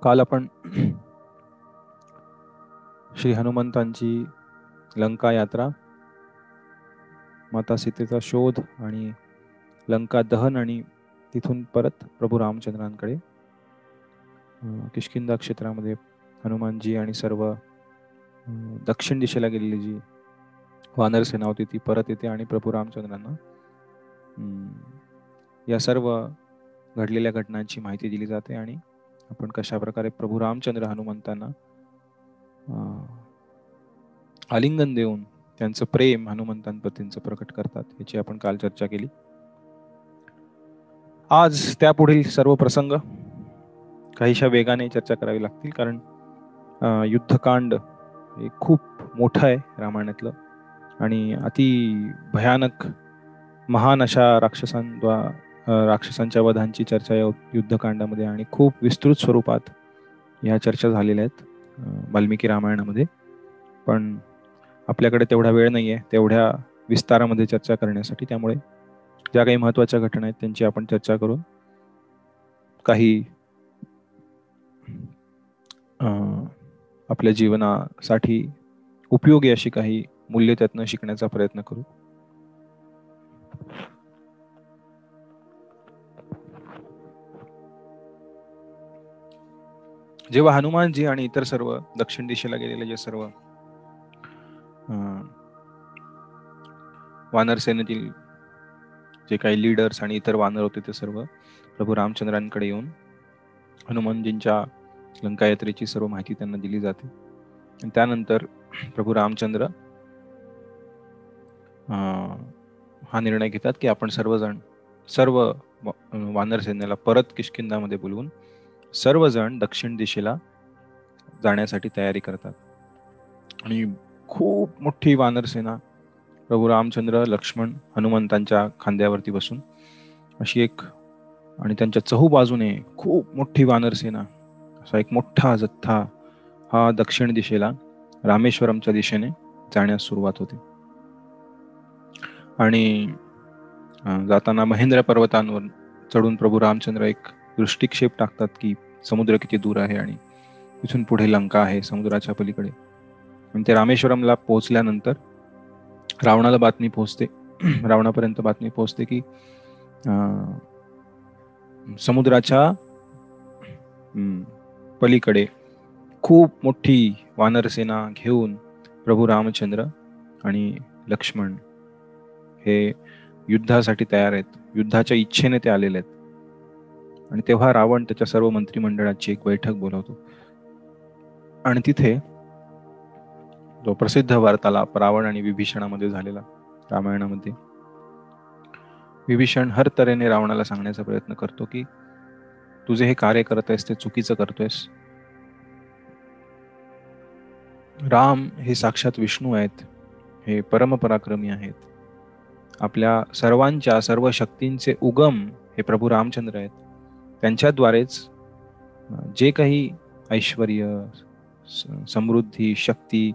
काल आपण श्री हनुमंतांची लंका यात्रा, माता सीतेचा शोध आणि लंका दहन आणि तिथून परत प्रभू रामचंद्रांकडे किष्किंधा क्षेत्रामध्ये हनुमानजी आणि सर्व दक्षिण दिशेला गेलेली जी वानर सेना होती ती परत येते आणि प्रभू रामचंद्रांना या सर्व घडलेल्या घटनांची माहिती दिली जाते आणि आपण कशा प्रकारे प्रभू रामचंद्र हनुमंतांना आलिंगन देऊन त्यांचं प्रेम हनुमंतांप्रतींचं प्रकट करतात याची आपण काल चर्चा केली. आज त्यापुढील सर्व प्रसंग काहीशा वेगाने चर्चा करावी लागतील, कारण युद्धकांड हे खूप मोठं आहे रामायणातलं आणि अति भयानक महान अशा राक्षसांच्या वधांची चर्चा या युद्धकांडामध्ये आणि खूप विस्तृत स्वरूपात ह्या चर्चा झालेल्या आहेत वाल्मिकी रामायणामध्ये. पण आपल्याकडे तेवढा वेळ नाहीये तेवढ्या विस्तारामध्ये चर्चा करण्यासाठी, त्यामुळे ज्या काही महत्त्वाच्या घटना आहेत त्यांची आपण चर्चा करून काही आपल्या जीवनासाठी उपयोगी अशी काही मूल्य त्यातनं शिकण्याचा प्रयत्न करू. जेव्हा हनुमानजी आणि इतर सर्व दक्षिण दिशेला गेलेले जे सर्व वानर सेनेतील जे काही लीडर्स आणि इतर वानर होते ते सर्व प्रभू रामचंद्रांकडे येऊन हनुमानजींच्या लंका यात्रेची सर्व माहिती त्यांना दिली जाते. आणि त्यानंतर प्रभू रामचंद्र हा निर्णय घेतात की आपण सर्व वानर सेनेला परत किष्किंधामध्ये बोलवून सर्वजण दक्षिण दिशेला जाण्यासाठी तयारी करतात. आणि खूप मोठी वानर सेना प्रभू रामचंद्र, लक्ष्मण, हनुमंतांच्या खांद्यावरती बसून अशी एक, आणि त्यांच्या चहूबाजूने खूप मोठी वानर सेना, असा एक मोठा जथ्था हा दक्षिण दिशेला रामेश्वरमच्या दिशेने जाण्यास सुरुवात होते. आणि जाताना महेंद्र पर्वतांवर चढून प्रभू रामचंद्र एक दृष्टिक्षेप टाकतात की समुद्र किती दूर आहे आणि तिथून पुढे लंका आहे समुद्राच्या पलीकडे. आणि ते रामेश्वरमला पोहोचल्यानंतर रावणाला बातमी पोहोचते, रावणापर्यंत बातमी पोहोचते की समुद्राच्या पलीकडे खूप मोठी वानरसेना घेऊन प्रभू रामचंद्र आणि लक्ष्मण हे युद्धासाठी तयार आहेत, युद्धाच्या इच्छेने ते आलेले आहेत. आणि तेव्हा रावण त्याच्या सर्व मंत्रिमंडळाची एक बैठक बोलवतो आणि तिथे जो प्रसिद्ध वार्तालाप रावण आणि विभीषणामध्ये झालेला रामायणामध्ये, विभीषण हर तऱ्हेने रावणाला सांगण्याचा प्रयत्न करतो की तुझे हे कार्य करत आहेस ते चुकीचं करतोयस. राम हे साक्षात विष्णू आहेत, हे परमपराक्रमी आहेत, आपल्या सर्वांच्या सर्व शक्तींचे उगम हे प्रभू रामचंद्र आहेत. त्यांच्याद्वारेच जे काही ऐश्वर्य, समृद्धी, शक्ती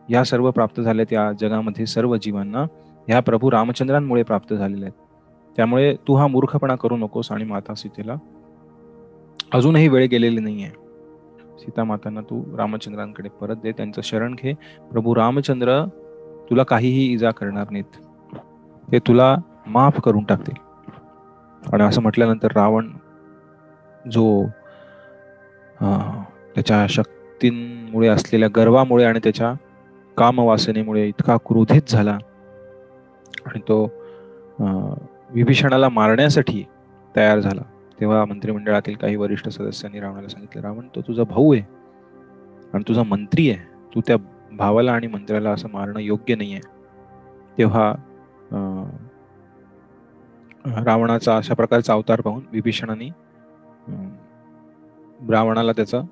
या सर्व प्राप्त झाल्या त्या जगामध्ये सर्व जीवांना ह्या प्रभू रामचंद्रांमुळे प्राप्त झालेल्या आहेत. त्यामुळे तू हा मूर्खपणा करू नकोस आणि माता सीतेला अजूनही वेळ गेलेली नाहीये. सीता मातांना तू रामचंद्रांकडे परत दे, त्यांचं शरण घे. प्रभू रामचंद्र तुला काहीही इजा करणार नाहीत, ते तुला माफ करून टाकतील. आणि असं म्हटल्यानंतर रावण जो त्याच्या शक्तींमुळे असलेल्या गर्वामुळे आणि त्याच्या कामवासनेमुळे इतका क्रोधित झाला आणि तो विभीषणाला मारण्यासाठी तयार झाला. तेव्हा मंत्रिमंडळातील काही वरिष्ठ सदस्यांनी रावणाला सांगितले, रावण तो तुझा भाऊ आहे आणि तुझा मंत्री आहे, तू त्या भावाला आणि मंत्र्याला असं मारणं योग्य नाहीये. तेव्हा रावणाचा अशा प्रकारचा अवतार पाहून विभीषणाने रावणाला त्याचं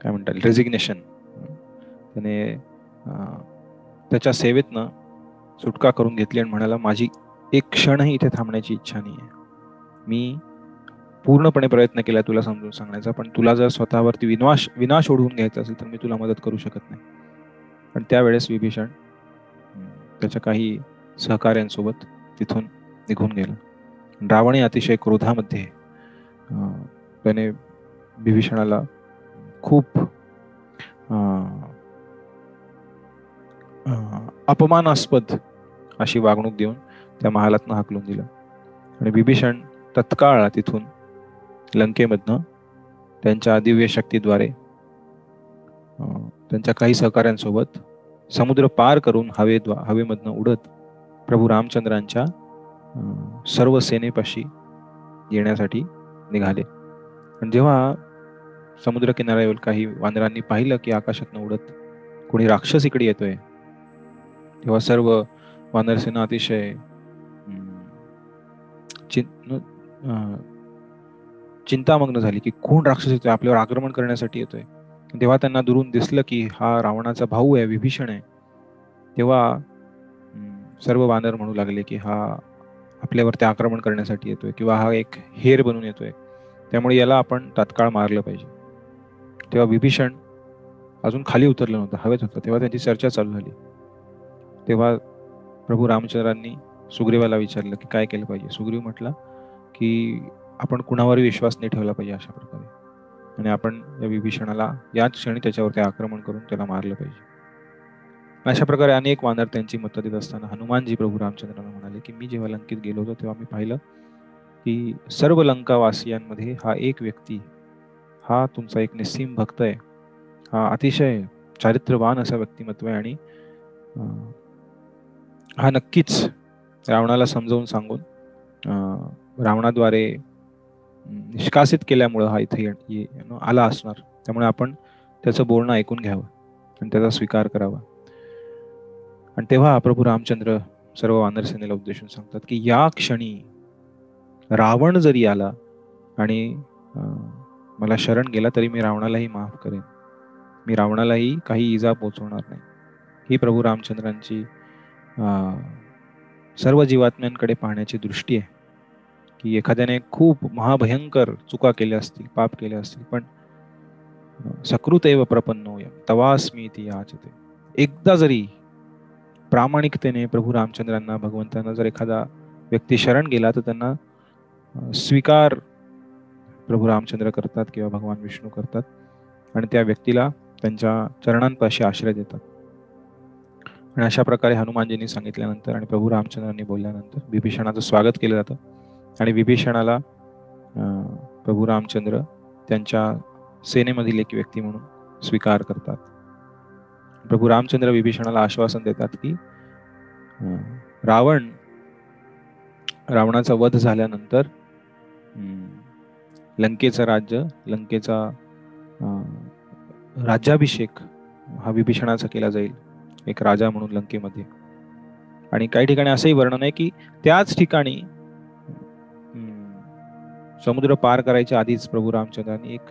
काय म्हणतात रेजिग्नेशन, त्याने त्याच्या सेवेतनं सुटका करून घेतली आणि म्हणाला, माझी एक क्षणही इथे थांबण्याची इच्छा नाही आहे. मी पूर्णपणे प्रयत्न केला तुला समजून सांगण्याचा, पण तुला जर स्वतःवरती विनाश ओढवून घ्यायचा असेल तर मी तुला मदत करू शकत नाही. पण त्यावेळेस विभीषण त्याच्या काही सहकाऱ्यांसोबत तिथून निघून गेला. रावणे अतिशय क्रोधामध्ये त्याने विभीषणाला खूप अपमानास्पद अशी वागणूक देऊन त्या महालातनं हाकलून दिलं. आणि विभीषण तत्काळ तिथून लंकेमधनं त्यांच्या दिव्य शक्तीद्वारे त्यांच्या काही सहकाऱ्यांसोबत समुद्र पार करून हवेमधनं उडत प्रभू रामचंद्रांच्या सर्व सेनेपाशी येण्यासाठी निघाले. आणि जेव्हा समुद्र किनाऱ्यावर काही वानरांनी पाहिलं की आकाशातनं उडत कोणी राक्षस इकडे येतोय, तेव्हा सर्व वानरसेना अतिशय चिंतामग्न झाली की कोण राक्षस येतोय, आपल्यावर आक्रमण करण्यासाठी येतोय. तेव्हा त्यांना दुरून दिसलं की हा रावणाचा भाऊ आहे, विभीषण आहे. तेव्हा सर्व वानर म्हणू लागले की हा आपल्यावरती आक्रमण करण्यासाठी येतोय किंवा हा एक हेर बनून येतोय, त्यामुळे याला आपण तात्काळ मारलं पाहिजे. तेव्हा विभीषण अजून खाली उतरलं नव्हतं, हवेत होतं. तेव्हा त्यांची चर्चा चालू झाली. तेव्हा प्रभू रामचंद्रांनी सुग्रीवाला विचारलं की काय केलं पाहिजे. सुग्रीव म्हटला की आपण कुणावर विश्वास नाही ठेवला पाहिजे अशा प्रकारे, आणि आपण या विभीषणाला याच क्षणी त्याच्यावरती आक्रमण करून त्याला मारलं पाहिजे. अशा प्रकारे अनेक वानर त्यांची मतं देत असताना हनुमानजी प्रभू रामचंद्रांना म्हणाले की मी जेव्हा लंकेत गेलो होतो तेव्हा मी पाहिलं की सर्व लंकावासियांमध्ये हा एक व्यक्ती, हा तुमचा एक निस्सीम भक्त आहे, हा अतिशय चारित्र्यवान असा व्यक्तिमत्व आहे, आणि हा नक्कीच रावणाला समजावून सांगून रावणाद्वारे निष्कासित केल्यामुळं हा इथे आला असणार. त्यामुळे आपण त्याचं बोलणं ऐकून घ्यावं आणि त्याचा स्वीकार करावा. आणि तेव्हा प्रभू रामचंद्र सर्व वानरसेनेला उद्देशून सांगतात की या क्षणी रावण जरी आला आणि मला शरण गेला तरी मी रावणालाही माफ करेन, मी रावणालाही काही इजा पोचवणार नाही. ही प्रभू रामचंद्रांची सर्व जीवात्म्यांकडे पाहण्याची दृष्टी आहे की एखाद्याने खूप महाभयंकर चुका केल्या असतील, पाप केले असतील, पण सकृतेव प्रपन्नोयम तवास्मी इति याचते, एकदा जरी प्रामाणिकतेने प्रभू रामचंद्रांना, भगवंतांना जर एखादा व्यक्ती शरण गेला तर त्यांना स्वीकार प्रभू रामचंद्र करतात किंवा भगवान विष्णू करतात आणि त्या व्यक्तीला त्यांच्या चरणांपाशी आश्रय देतात. आणि अशा प्रकारे हनुमानजींनी सांगितल्यानंतर आणि प्रभू रामचंद्रांनी बोलल्यानंतर विभीषणाचं स्वागत केलं जातं आणि विभीषणाला प्रभू रामचंद्र त्यांच्या सेनेमधील एक व्यक्ती म्हणून स्वीकार करतात. प्रभू रामचंद्र विभीषणाला आश्वासन देतात की रावणाचा वध झाल्यानंतर लंकेचं राज्य, लंकेचा राज्याभिषेक हा विभीषणाचा केला जाईल एक राजा म्हणून लंकेमध्ये. आणि काही ठिकाणी असंही वर्णन आहे की त्याच ठिकाणी समुद्र पार करायच्या आधीच प्रभू रामचंद्रांनी एक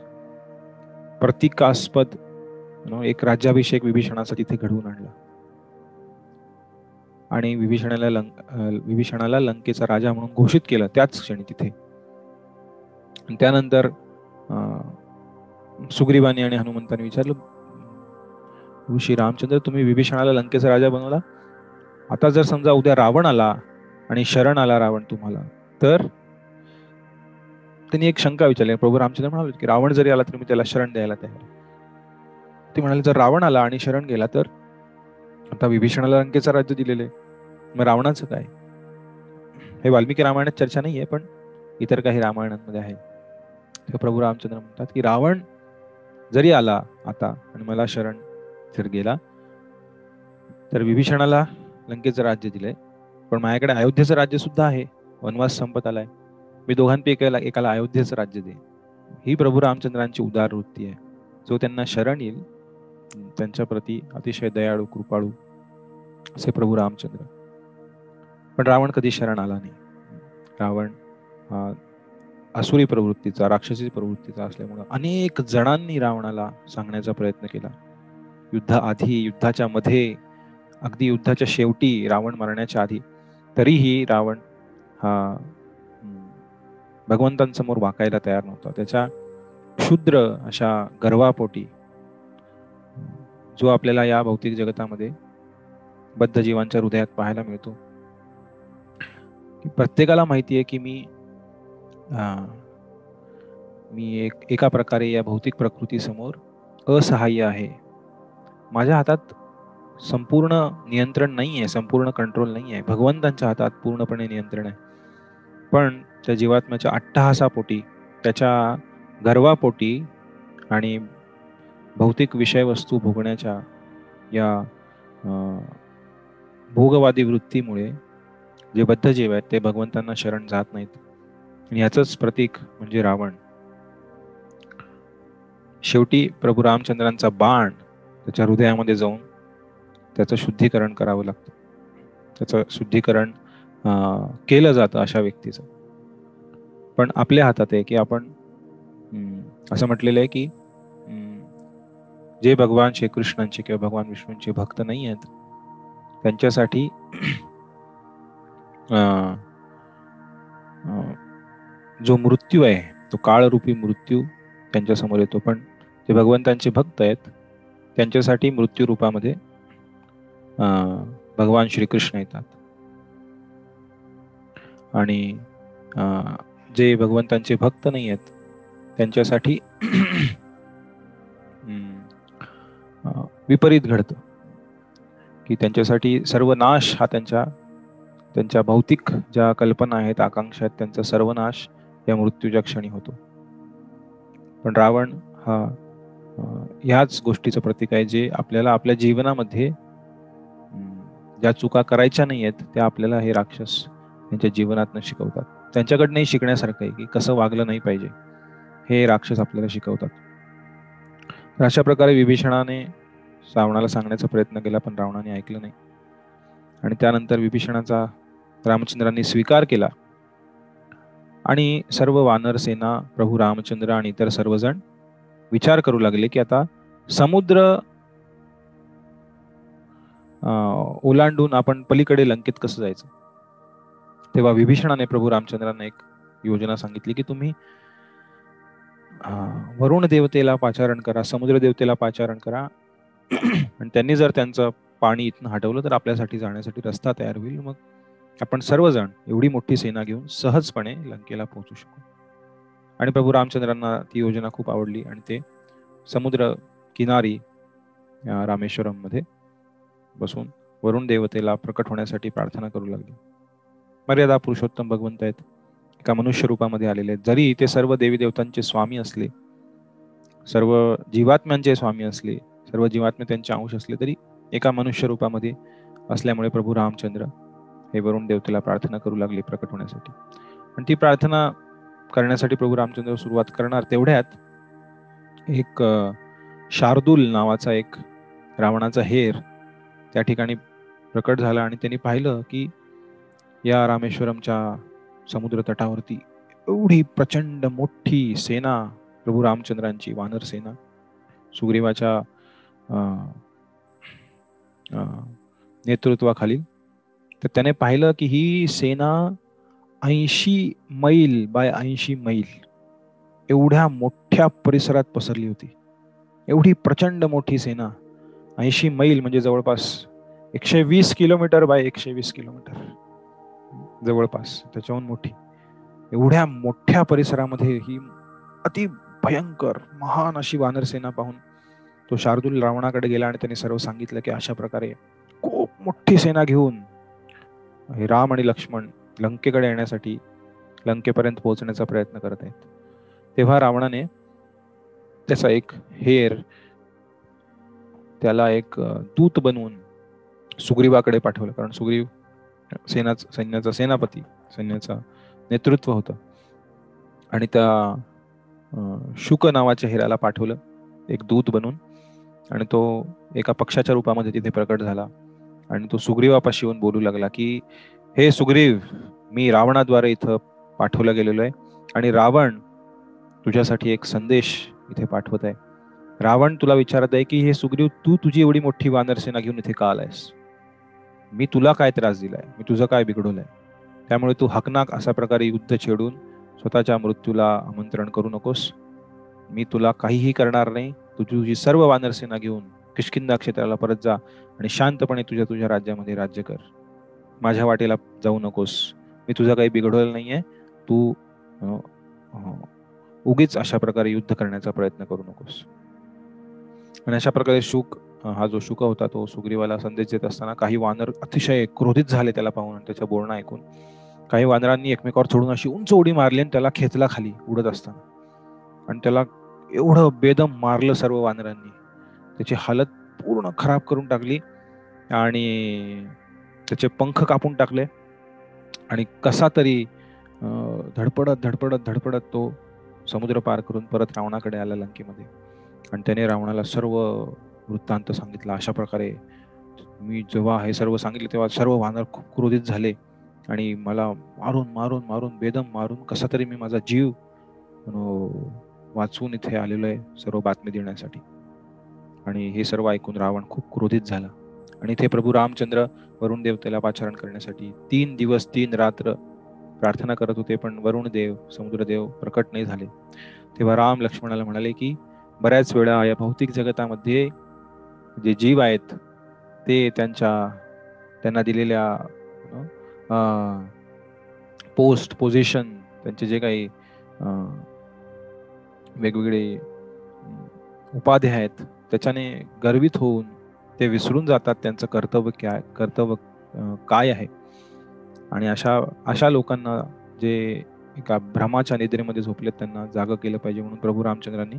प्रतिकास्पद एक राज्याभिषेक विभीषणाचा तिथे घडवून आणला आणि विभीषणाला लंकेचा राजा म्हणून घोषित केलं त्याच क्षणी तिथे. त्यानंतर सुग्रीवानी आणि हनुमंतांनी विचारलं, श्री रामचंद्र तुम्ही विभीषणाला लंकेचा राजा बनवला, आता जर समजा उद्या रावण आला आणि शरण आला रावण तुम्हाला, तर त्यांनी एक शंका विचारली. प्रभू रामचंद्र म्हणाले की रावण जरी आला तरी मी त्याला शरण द्यायला तयार. ते म्हणाले जर रावण आला आणि शरण गेला तर आता विभीषणाला लंकेचं राज्य दिलेले, मग रावणाचं काय? हे वाल्मिकी रामायणात चर्चा नाहीये पण इतर काही रामायणांमध्ये आहे. तर प्रभू रामचंद्र म्हणतात की रावण जरी आला आता आणि मला शरण जर गेला तर विभीषणाला लंकेचं राज्य दिलंय, पण माझ्याकडे अयोध्येचं राज्य सुद्धा आहे, वनवास संपत आलाय, मी दोघांपैकी एकाला अयोध्येचं राज्य देईन. ही प्रभू रामचंद्रांची उदार वृत्ती आहे. जो त्यांना शरण येईल त्यांच्या प्रती अतिशय दयाळू कृपाळू असे प्रभू रामचंद्र. पण रावण कधी शरण आला नाही. रावण आसुरी प्रवृत्तीचा, राक्षसी प्रवृत्तीचा असल्यामुळे अनेक जणांनी रावणाला सांगण्याचा प्रयत्न केला. युद्धाआधी, युद्धाच्या मध्ये, अगदी युद्धाच्या शेवटी, रावण मरण्याच्या आधी, तरीही रावण हा भगवंतांसमोर वाकायला तयार नव्हता. त्याच्या क्षुद्र अशा गर्वापोटी, जो आपल्याला या भौतिक जगतामध्ये बद्ध जीवांच्या हृदयात पाहायला मिळतो, प्रत्येकाला माहिती आहे की मी मी एका प्रकारे या भौतिक प्रकृतीसमोर असहाय्य आहे. माझ्या हातात संपूर्ण नियंत्रण नाही आहे, संपूर्ण कंट्रोल नाही आहे. भगवंतांच्या हातात पूर्णपणे नियंत्रण आहे. पण त्या जीवात्म्याच्या अट्टहासापोटी, त्याच्या गर्वापोटी आणि भौतिक विषयवस्तू भोगण्याच्या या भोगवादी वृत्तीमुळे जे बद्धजीव आहेत ते भगवंतांना शरण जात नाहीत. आणि याचंच प्रतीक म्हणजे रावण. शेवटी प्रभू रामचंद्रांचा बाण त्याच्या हृदयामध्ये जाऊन त्याचं शुद्धीकरण करावं लागतं. त्याचं शुद्धीकरण केलं जातं अशा व्यक्तीचं. पण आपल्या हातात आहे की आपण असं म्हटलेलं आहे की जे भगवान श्रीकृष्णांचे किंवा भगवान विष्णूंचे भक्त नाही आहेत त्यांच्यासाठी जो मृत्यू आहे तो काळरूपी मृत्यू त्यांच्या समोर येतो. पण जे भगवंतांचे भक्त आहेत त्यांच्यासाठी मृत्यू रूपामध्ये भगवान श्रीकृष्ण येतात. आणि जे भगवंतांचे भक्त नाही आहेत त्यांच्यासाठी विपरीत घडतं की त्यांच्यासाठी सर्वनाश हा त्यांच्या भौतिक ज्या कल्पना आहेत, आकांक्षा आहेत, त्यांचा सर्वनाश या मृत्यूच्या क्षणी होतो. पण रावण हा ह्याच गोष्टीचं प्रतीक आहे, जे आपल्याला आपल्या जीवनामध्ये ज्या चुका करायच्या नाही आहेत त्या आपल्याला हे राक्षस त्यांच्या जीवनातनं शिकवतात. त्यांच्याकडनंही शिकण्यासारखं आहे की कसं वागलं नाही पाहिजे, हे राक्षस आपल्याला शिकवतात. तर अशा प्रकारे विभीषणाने रावणाला सांगण्याचा प्रयत्न केला, पण रावणाने ऐकलं नाही. आणि त्यानंतर विभीषणाचा रामचंद्रांनी स्वीकार केला आणि सर्व वानर सेना, प्रभू रामचंद्र आणि इतर सर्वजण विचार करू लागले की आता समुद्र ओलांडून आपण पलीकडे लंकेत कसं जायचं. तेव्हा विभीषणाने प्रभू रामचंद्रांना एक योजना सांगितली की तुम्ही वरुण देवतेला पाचारण करा, समुद्र देवतेला पाचारण करा आणि त्यांनी जर त्यांचं पाणी इथनं हटवलं तर आपल्यासाठी जाण्यासाठी रस्ता तयार होईल. मग आपण सर्वजण एवढी मोठी सेना घेऊन सहजपणे लंकेला पोहोचू शकू. आणि प्रभू रामचंद्रांना ती योजना खूप आवडली आणि ते समुद्र किनारी रामेश्वरम मध्ये बसून वरुण देवतेला प्रकट होण्यासाठी प्रार्थना करू लागले. मर्यादा पुरुषोत्तम भगवंत आहेत, एका मनुष्य रूपामध्ये आलेले आहेत. जरी ते सर्व देवी देवतांचे स्वामी असले, सर्व जीवात्म्यांचे स्वामी असले, सर्व जीवात्मे त्यांचे अंश असले, तरी एका मनुष्य रूपामध्ये असल्यामुळे प्रभू रामचंद्र हे वरुण देवतेला प्रार्थना करू लागले प्रकट होण्यासाठी. आणि ती प्रार्थना करण्यासाठी प्रभू रामचंद्र सुरुवात करणार तेवढ्यात एक शार्दूल नावाचा एक रावणाचा हेर त्या ठिकाणी प्रकट झाला आणि त्यांनी पाहिलं की या रामेश्वरमच्या समुद्र तटावरती एवढी प्रचंड मोठी सेना, प्रभू रामचंद्रांची वानर सेना, सुग्रीवाच्या नेतृत्वाखाली. तर त्याने पाहिलं की ही सेना 80 मैल बाय 80 मैल एवढ्या मोठ्या परिसरात पसरली होती. एवढी प्रचंड मोठी सेना, 80 मैल म्हणजे जवळपास 120 किलोमीटर बाय 120 किलोमीटर जवळपास, त्याच्याहून मोठी. एवढ्या मोठ्या परिसरामध्ये ही अति भयंकर महान अशी वानरसेना पाहून तो शार्दूल रावणाकडे गेला आणि त्याने सर्व सांगितलं की अशा प्रकारे खूप मोठी सेना घेऊन राम आणि लक्ष्मण लंकेकडे येण्यासाठी, लंकेपर्यंत पोहोचण्याचा प्रयत्न करत आहेत. तेव्हा रावणाने त्याचा एक हेर, त्याला एक दूत बनवून सुग्रीवाकडे पाठवलं. कारण सुग्रीव सैन्याचा सेनापती, सैन्याचा नेतृत्व होतं. आणि त्या शुक नावाच्या हेराला पाठवलं एक दूत बनून. आणि तो एका पक्षाच्या रूपामध्ये तिथे प्रकट झाला आणि तो सुग्रीवापाशी येऊन बोलू लागला की हे सुग्रीव, मी रावणाद्वारे इथं पाठवलं गेलेलो आहे आणि रावण तुझ्यासाठी एक संदेश इथे पाठवत आहे. रावण तुला विचारत आहे की हे सुग्रीव, तू तुझी एवढी मोठी वानरसेना घेऊन इथे का आलायस? मी तुला काय त्रास दिलाय? मी तुझं काय बिघडवलंय? त्यामुळे तू हकनाक अशा प्रकारे युद्ध छेडून स्वतःच्या मृत्यूला आमंत्रण करू नकोस. मी तुला काहीही करणार नाही. तुझी सर्व वानरसेना घेऊन किष्किंधा क्षेत्राला परत जा आणि शांतपणे तुझ्या राज्यामध्ये राज्य कर. माझ्या वाटेला जाऊ नकोस. मी तुझं काही बिघडवलं नाहीये. तू उगीच अशा प्रकारे युद्ध करण्याचा प्रयत्न करू नकोस. आणि अशा प्रकारे हा जो शुक होता तो सुग्रीवाला संदेश देत असताना काही वानर अतिशय क्रोधित झाले त्याला पाहून आणि त्याचं बोलणं ऐकून. काही वानरांनी एकमेकावर चढून अशी उंच उडी मारली आणि त्याला खेचला खाली उडत असताना, आणि त्याला एवढं बेदम मारलं सर्व वानरांनी, त्याची हालत पूर्ण खराब करून टाकली आणि त्याचे पंख कापून टाकले. आणि कसा तरी धडपडत धडपडत धडपडत तो समुद्र पार करून परत रावणाकडे आला लंकेमध्ये. आणि त्याने रावणाला सर्व वृत्तांत सांगितला. अशा प्रकारे मी जेव्हा हे सर्व सांगितले तेव्हा सर्व वानर खूप क्रोधित झाले आणि मला मारून मारून मारून बेदम मारून कसा तरी मी माझा जीव वाचवून इथे आलेलो आहे सर्व बातमी देण्यासाठी. आणि हे सर्व ऐकून रावण खूप क्रोधित झाला. आणि इथे प्रभू रामचंद्र वरुण देवतेला पाचारण करण्यासाठी 3 दिवस 3 रात्र प्रार्थना करत होते, पण वरुण देव समुद्रदेव प्रकट नाही झाले. तेव्हा राम लक्ष्मणाला म्हणाले की बऱ्याच वेळा या भौतिक जगतामध्ये जे जीव आहेत ते त्यांना दिलेल्या पोझिशन, त्यांचे जे काही वेगवेगळे उपाधी आहेत त्याच्याने गर्वित होऊन ते विसरून जातात त्यांचं कर्तव्य काय आहे. आणि अशा लोकांना जे एका भ्रमाच्या निद्रेमध्ये झोपलेत त्यांना जाग केलं पाहिजे म्हणून प्रभू रामचंद्रांनी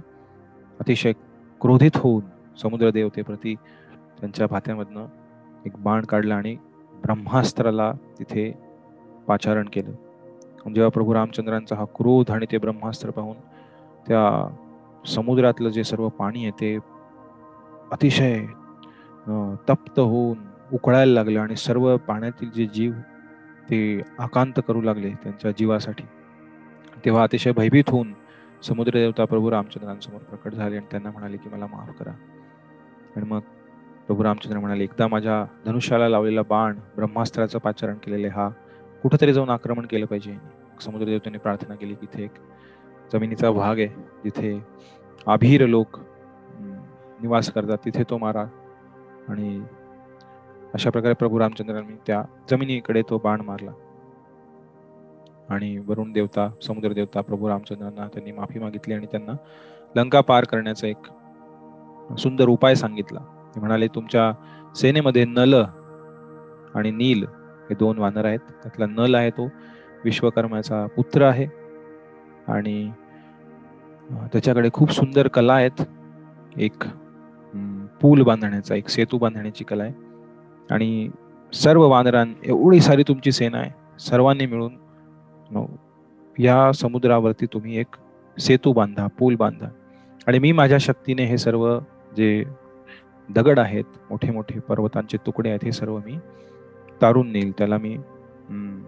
अतिशय क्रोधित होऊन समुद्र देवतेप्रती त्यांच्या भात्यामधनं एक बाण काढला आणि ब्रह्मास्त्राला तिथे पाचारण केलं. जेव्हा प्रभू रामचंद्रांचा हा क्रोध आणि ते ब्रह्मास्त्र पाहून त्या समुद्रातलं जे सर्व पाणी आहे ते अतिशय तप्त होऊन उकळायला लागलं आणि सर्व पाण्यातील जे जीव ते आकांत करू लागले त्यांच्या जीवासाठी. तेव्हा अतिशय भयभीत होऊन समुद्र देवता प्रभू रामचंद्रांसमोर प्रकट झाले आणि त्यांना म्हणाले की मला माफ करा. आणि मग प्रभू रामचंद्र म्हणाले, एकदा माझ्या धनुष्याला लावलेला बाण ब्रह्मास्त्राचं पाचारण केलेले हा कुठेतरी जाऊन आक्रमण केलं पाहिजे. समुद्र देवतेने प्रार्थना केली की इथे एक जमिनीचा भाग आहे जिथे आभीर लोक निवास करतात, तिथे तो मारा. आणि अशा प्रकारे प्रभू रामचंद्रांनी त्या जमिनीकडे तो बाण मारला. आणि वरुण देवता समुद्र देवता प्रभू रामचंद्रांना त्यांनी माफी मागितली आणि त्यांना लंका पार करण्याचा एक सुंदर उपाय सांगितला. ते म्हणाले, तुमच्या सेनेमध्ये नल आणि नील हे 2 वानर आहेत. त्यातला नल आहे तो विश्वकर्माचा पुत्र आहे आणि त्याच्याकडे खूप सुंदर कला आहेत. एक पूल बांधण्याचा, एक सेतू बांधण्याची कला आहे. आणि सर्व एवढी सारी तुमची सेना आहे, सर्वांनी मिळून या समुद्रावरती तुम्ही एक सेतू बांधा, पूल बांधा. आणि मी माझ्या शक्तीने हे सर्व जे दगड आहेत, मोठे मोठे पर्वतांचे तुकडे आहेत, हे सर्व मी तारून नेईल. त्याला मी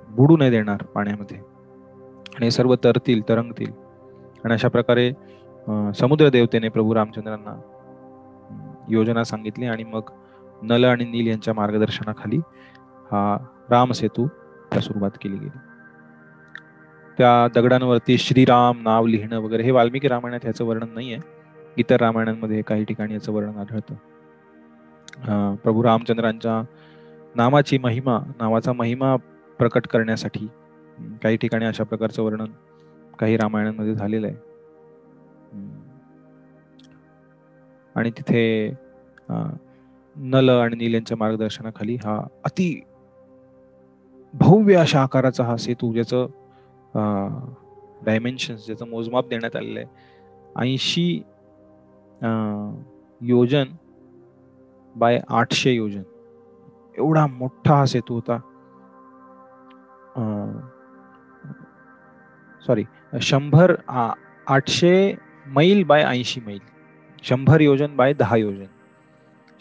बुडू नाही देणार पाण्यामध्ये आणि सर्व तरंगतील. आणि अशा प्रकारे समुद्र देवतेने प्रभू रामचंद्रांना योजना सांगितली आणि मग नल आणि नील यांच्या मार्गदर्शनाखाली हा राम सेतू सुरुवात केली गेली. त्या दगडांवरती श्रीराम नाव लिहिणं वगैरे हे वाल्मिकी रामायणात याचं वर्णन नाहीये. इतर रामायणांमध्ये काही ठिकाणी याचं वर्णन आढळतं. प्रभू रामचंद्रांच्या नावाचा महिमा प्रकट करण्यासाठी काही ठिकाणी अशा प्रकारचं वर्णन काही रामायणांमध्ये झालेलं आहे. आणि तिथे नल आणि नील यांच्या मार्गदर्शनाखाली हा अति भव्य अशा आकाराचा हा सेतू, ज्याचं डायमेन्शन्स, ज्याचं मोजमाप देण्यात आलेलं आहे 80 योजन बाय 800 योजन, एवढा मोठा हा सेतू होता. 800 मैल बाय 80 मैल, 100 योजन बाय 10 योजन.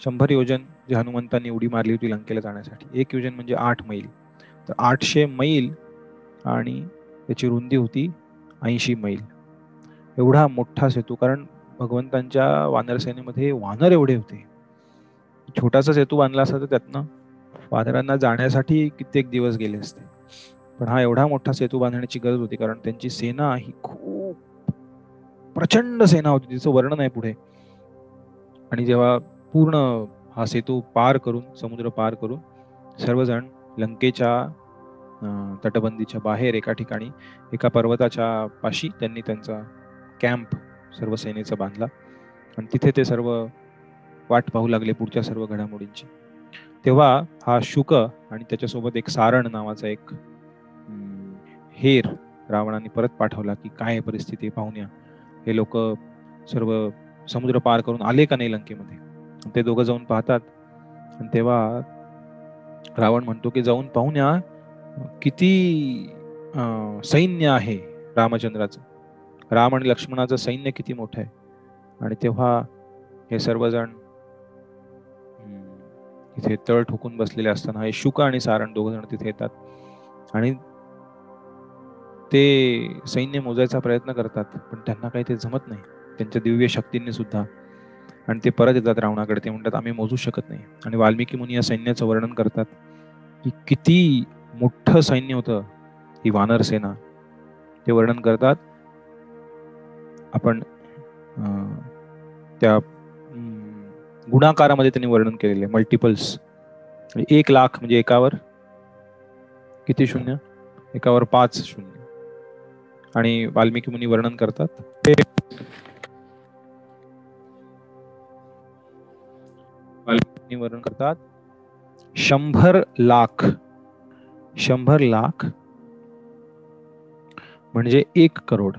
100 योजन जे हनुमंतांनी उडी मारली होती लंकेला जाण्यासाठी, 1 योजन म्हणजे 8 मैल, तर 800 मैल आणि त्याची रुंदी होती 80 मैल. एवढा मोठा सेतू, कारण भगवंतांच्या वानरसेनेमध्ये वानर एवढे होते. छोटासा सेतू बांधला असता तर त्यातनं वानरांना जाण्यासाठी कित्येक दिवस गेले असते. पण हा एवढा मोठा सेतू बांधण्याची गरज होती, कारण त्यांची सेना ही खूप प्रचंड सेना होती, तिचं वर्णन आहे पुढे. आणि जेव्हा पूर्ण हा सेतू पार करून, समुद्र पार करून सर्वजण लंकेच्या तटबंदीच्या बाहेर एका ठिकाणी एका पर्वताच्या पाशी त्यांनी त्यांचा कॅम्प सर्व सेनेचा बांधला आणि तिथे ते सर्व वाट पाहू लागले पुढच्या सर्व घडामोडींची. तेव्हा हा शुक आणि त्याच्यासोबत एक सारण नावाचा एक हेर रावणाने परत पाठवला की काय परिस्थिती पाहून या, हे लोक सर्व समुद्र पार करून आले का नाही लंकेमध्ये. ते दोघं जाऊन पाहतात आणि तेव्हा रावण म्हणतो की जाऊन पाहून या किती सैन्य आहे रामचंद्राचं, राम आणि लक्ष्मणाचं सैन्य किती मोठं आहे. आणि तेव्हा हे सर्वजण इथे तळ ठोकून बसलेले असताना हे शुक आणि सारण दोघ जण तिथे येतात आणि ते सैन्य मोजायचा प्रयत्न करतात, पण त्यांना काही ते जमत नाही त्यांच्या दिव्य शक्तींनी सुद्धा. आणि ते परत येतात रावणाकडे. ते म्हणतात आम्ही मोजू शकत नाही. आणि वाल्मिकी मुनी या सैन्याचं वर्णन करतात की किती मोठं सैन्य होतं ही वानर सेना, ते वर्णन करतात. आपण त्या गुणाकारामध्ये त्यांनी वर्णन केलेले मल्टिपल्स. 1,00,000 म्हणजे एकावर किती शून्य, एकावर 5 शून्य. आणि वाल्मिकी मुनी वर्णन करतात वर्णन करतात 100,00,000. 100,00,000 म्हणजे 1 करोड.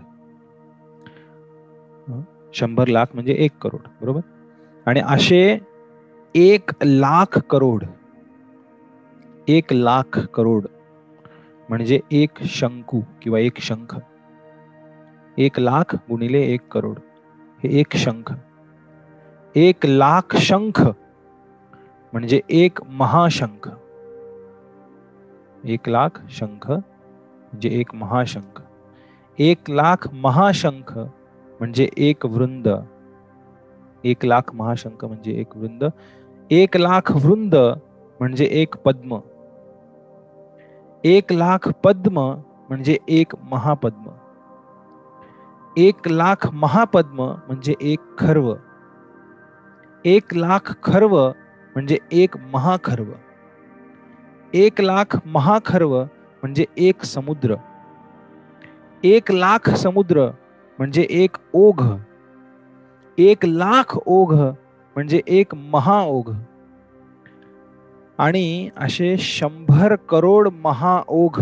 100,00,000 म्हणजे 1 करोड, बरोबर. आणि असे 1,00,000 करोड, 1,00,000 करोड म्हणजे एक शंकू किंवा एक शंख. 1,00,000 गुणिले 1 करोड हे एक शंख. 1,00,000 शंख म्हणजे एक महाशंख. 1,00,000 शंख म्हणजे एक महाशंख. 1,00,000 महाशंख म्हणजे एक वृंद. 1,00,000 महाशंख म्हणजे एक वृंद. 1,00,000 वृंद म्हणजे एक पद्म. 1,00,000 पद्म म्हणजे एक महापद्म. 1,00,000 महापद्म म्हणजे एक खर्व. 1,00,000 खर्व म्हणजे एक महाखर्व. 1,00,000 महाखर्व म्हणजे एक समुद्र. 1,00,000 समुद्र म्हणजे एक ओघ. 1,00,000 ओघ म्हणजे एक महाओघ. आणि असे 100 करोड महाओघ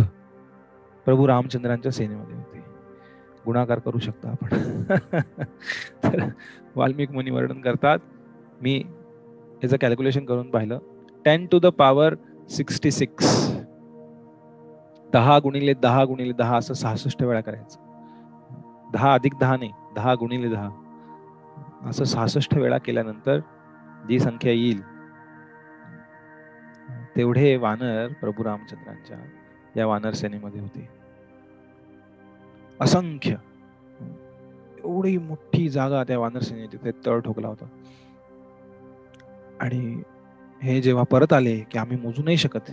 प्रभू रामचंद्रांच्या सेनेमध्ये होते. गुणाकार करू शकता आपण. तर वाल्मिक मुनी वर्णन करतात, मी याचं कॅल्क्युलेशन करून पाहिलं, 10 to the power 66. 10 गुणिले 10 गुणिले 10 असं 66 वेळा करायचं. 10 अधिक 10 नाही, 10 गुणिले 10 असं 66 वेळा केल्यानंतर जी संख्या येईल तेवढे वानर प्रभू रामचंद्रांच्या या वानर सेनेमध्ये होते. असंख्य. एवढी मोठी जागा त्या वानर सेनेने तिथे तळ ठोकला होता. आणि हे जेव्हा परत आले की आम्ही मोजू नाही शकत,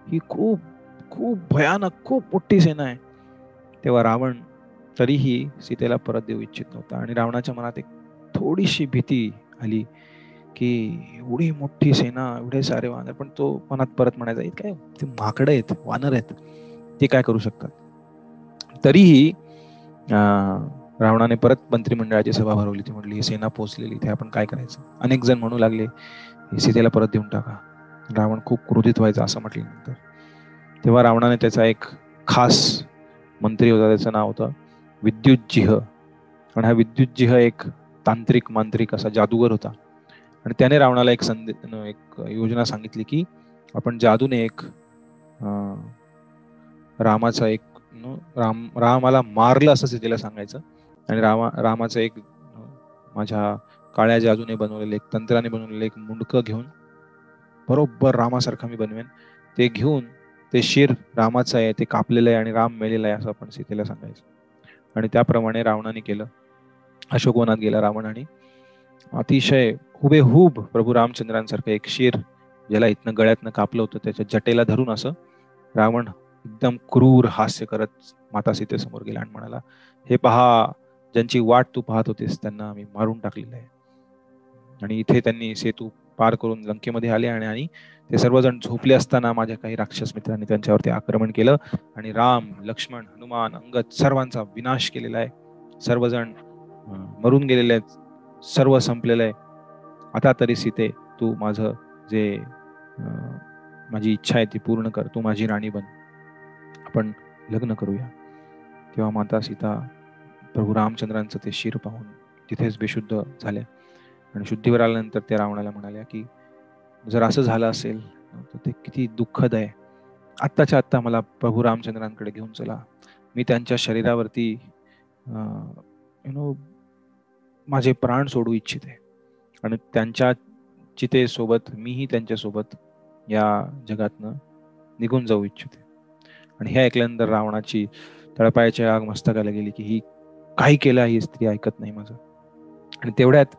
ही खूप खूप भयानक खूप मोठी सेना आहे, तेव्हा रावण तरीही सीतेला परत देऊ इच्छित नव्हता. आणि रावणाच्या मनात एक थोडीशी भीती आली की एवढी मोठी सेना, एवढे सारे वानर, पण तो मनात परत म्हणायचा काय ते माकडं आहेत, वानर आहेत, ते काय करू शकतात. तरीही रावणाने परत मंत्रिमंडळाची सभा भरवली. ती म्हटली सेना पोहोचलेली, इथे आपण काय करायचं. अनेक जण म्हणू लागले सीतेला परत देऊन टाका. रावण खूप क्रोधित व्हायचा असं म्हटल्यानंतर तेव्हा रावणाने त्याचा एक खास मंत्री होता, त्याचं नाव होतं विद्युज्जिह. आणि हा विद्युज्जिह एक तांत्रिक मांत्रिक असा जादूगर होता. आणि त्याने रावणाला एक योजना सांगितली की आपण जादूने एक रामाचा एक रामाला मारलं असं सीतेला सांगायचं. आणि रामाचं एक माझ्या काळ्या जादूने बनवलेलं एक तंत्राने बनवलेलं एक मुंडकं घेऊन बरोबर रामासारखं मी बनवेन, ते घेऊन ते शिर रामाचं आहे, ते कापलेलं आहे आणि राम मेलेला आहे असं आपण सीतेला सांगायचं. आणि त्याप्रमाणे रावणाने केलं. अशोकवनात गेला रावण आणि अतिशय हुबेहूब प्रभू रामचंद्रांसारखं एक शिर, ज्याला इथनं गळ्यातनं कापलं होतं, त्याच्या जटेला धरून असं रावण एकदम क्रूर हास्य करत माता सीतेसमोर गेला आणि म्हणाला, हे पहा, ज्यांची वाट तू पाहत होतीस त्यांना आम्ही मारून टाकलेलं आहे. आणि इथे त्यांनी सेतू पार करून लंकेमध्ये आले आणि ते सर्वजण झोपले असताना माझ्या काही राक्षस मित्रांनी त्यांच्यावरती आक्रमण केलं आणि राम, लक्ष्मण, हनुमान, अंगद सर्वांचा विनाश केलेला आहे. सर्वजण मरून गेलेले आहेत, सर्व संपलेलं आहे. आता तरी सीते, तू माझं जे माझी इच्छा आहे ती पूर्ण कर, तू माझी राणी बन, आपण लग्न करूया. तेव्हा माता सीता प्रभू रामचंद्रांचं ते शिर पाहून तिथेच बेशुद्ध झाल्या आणि शुद्धीवर आल्यानंतर त्या रावणाला म्हणाल्या की जर असं झालं असेल तर ते किती दुःखद आहे. आत्ताच्या आत्ता मला प्रभू रामचंद्रांकडे घेऊन चला, मी त्यांच्या शरीरावरती माझे प्राण सोडू इच्छिते आणि त्यांच्या चितेसोबत मीही त्यांच्यासोबत या जगातनं निघून जाऊ इच्छिते. आणि हे ऐकल्यानंतर रावणाची तळपायाची आग मस्तकाला गेली की ही काही केलं, ही स्त्री ऐकत नाही माझं. आणि तेवढ्यात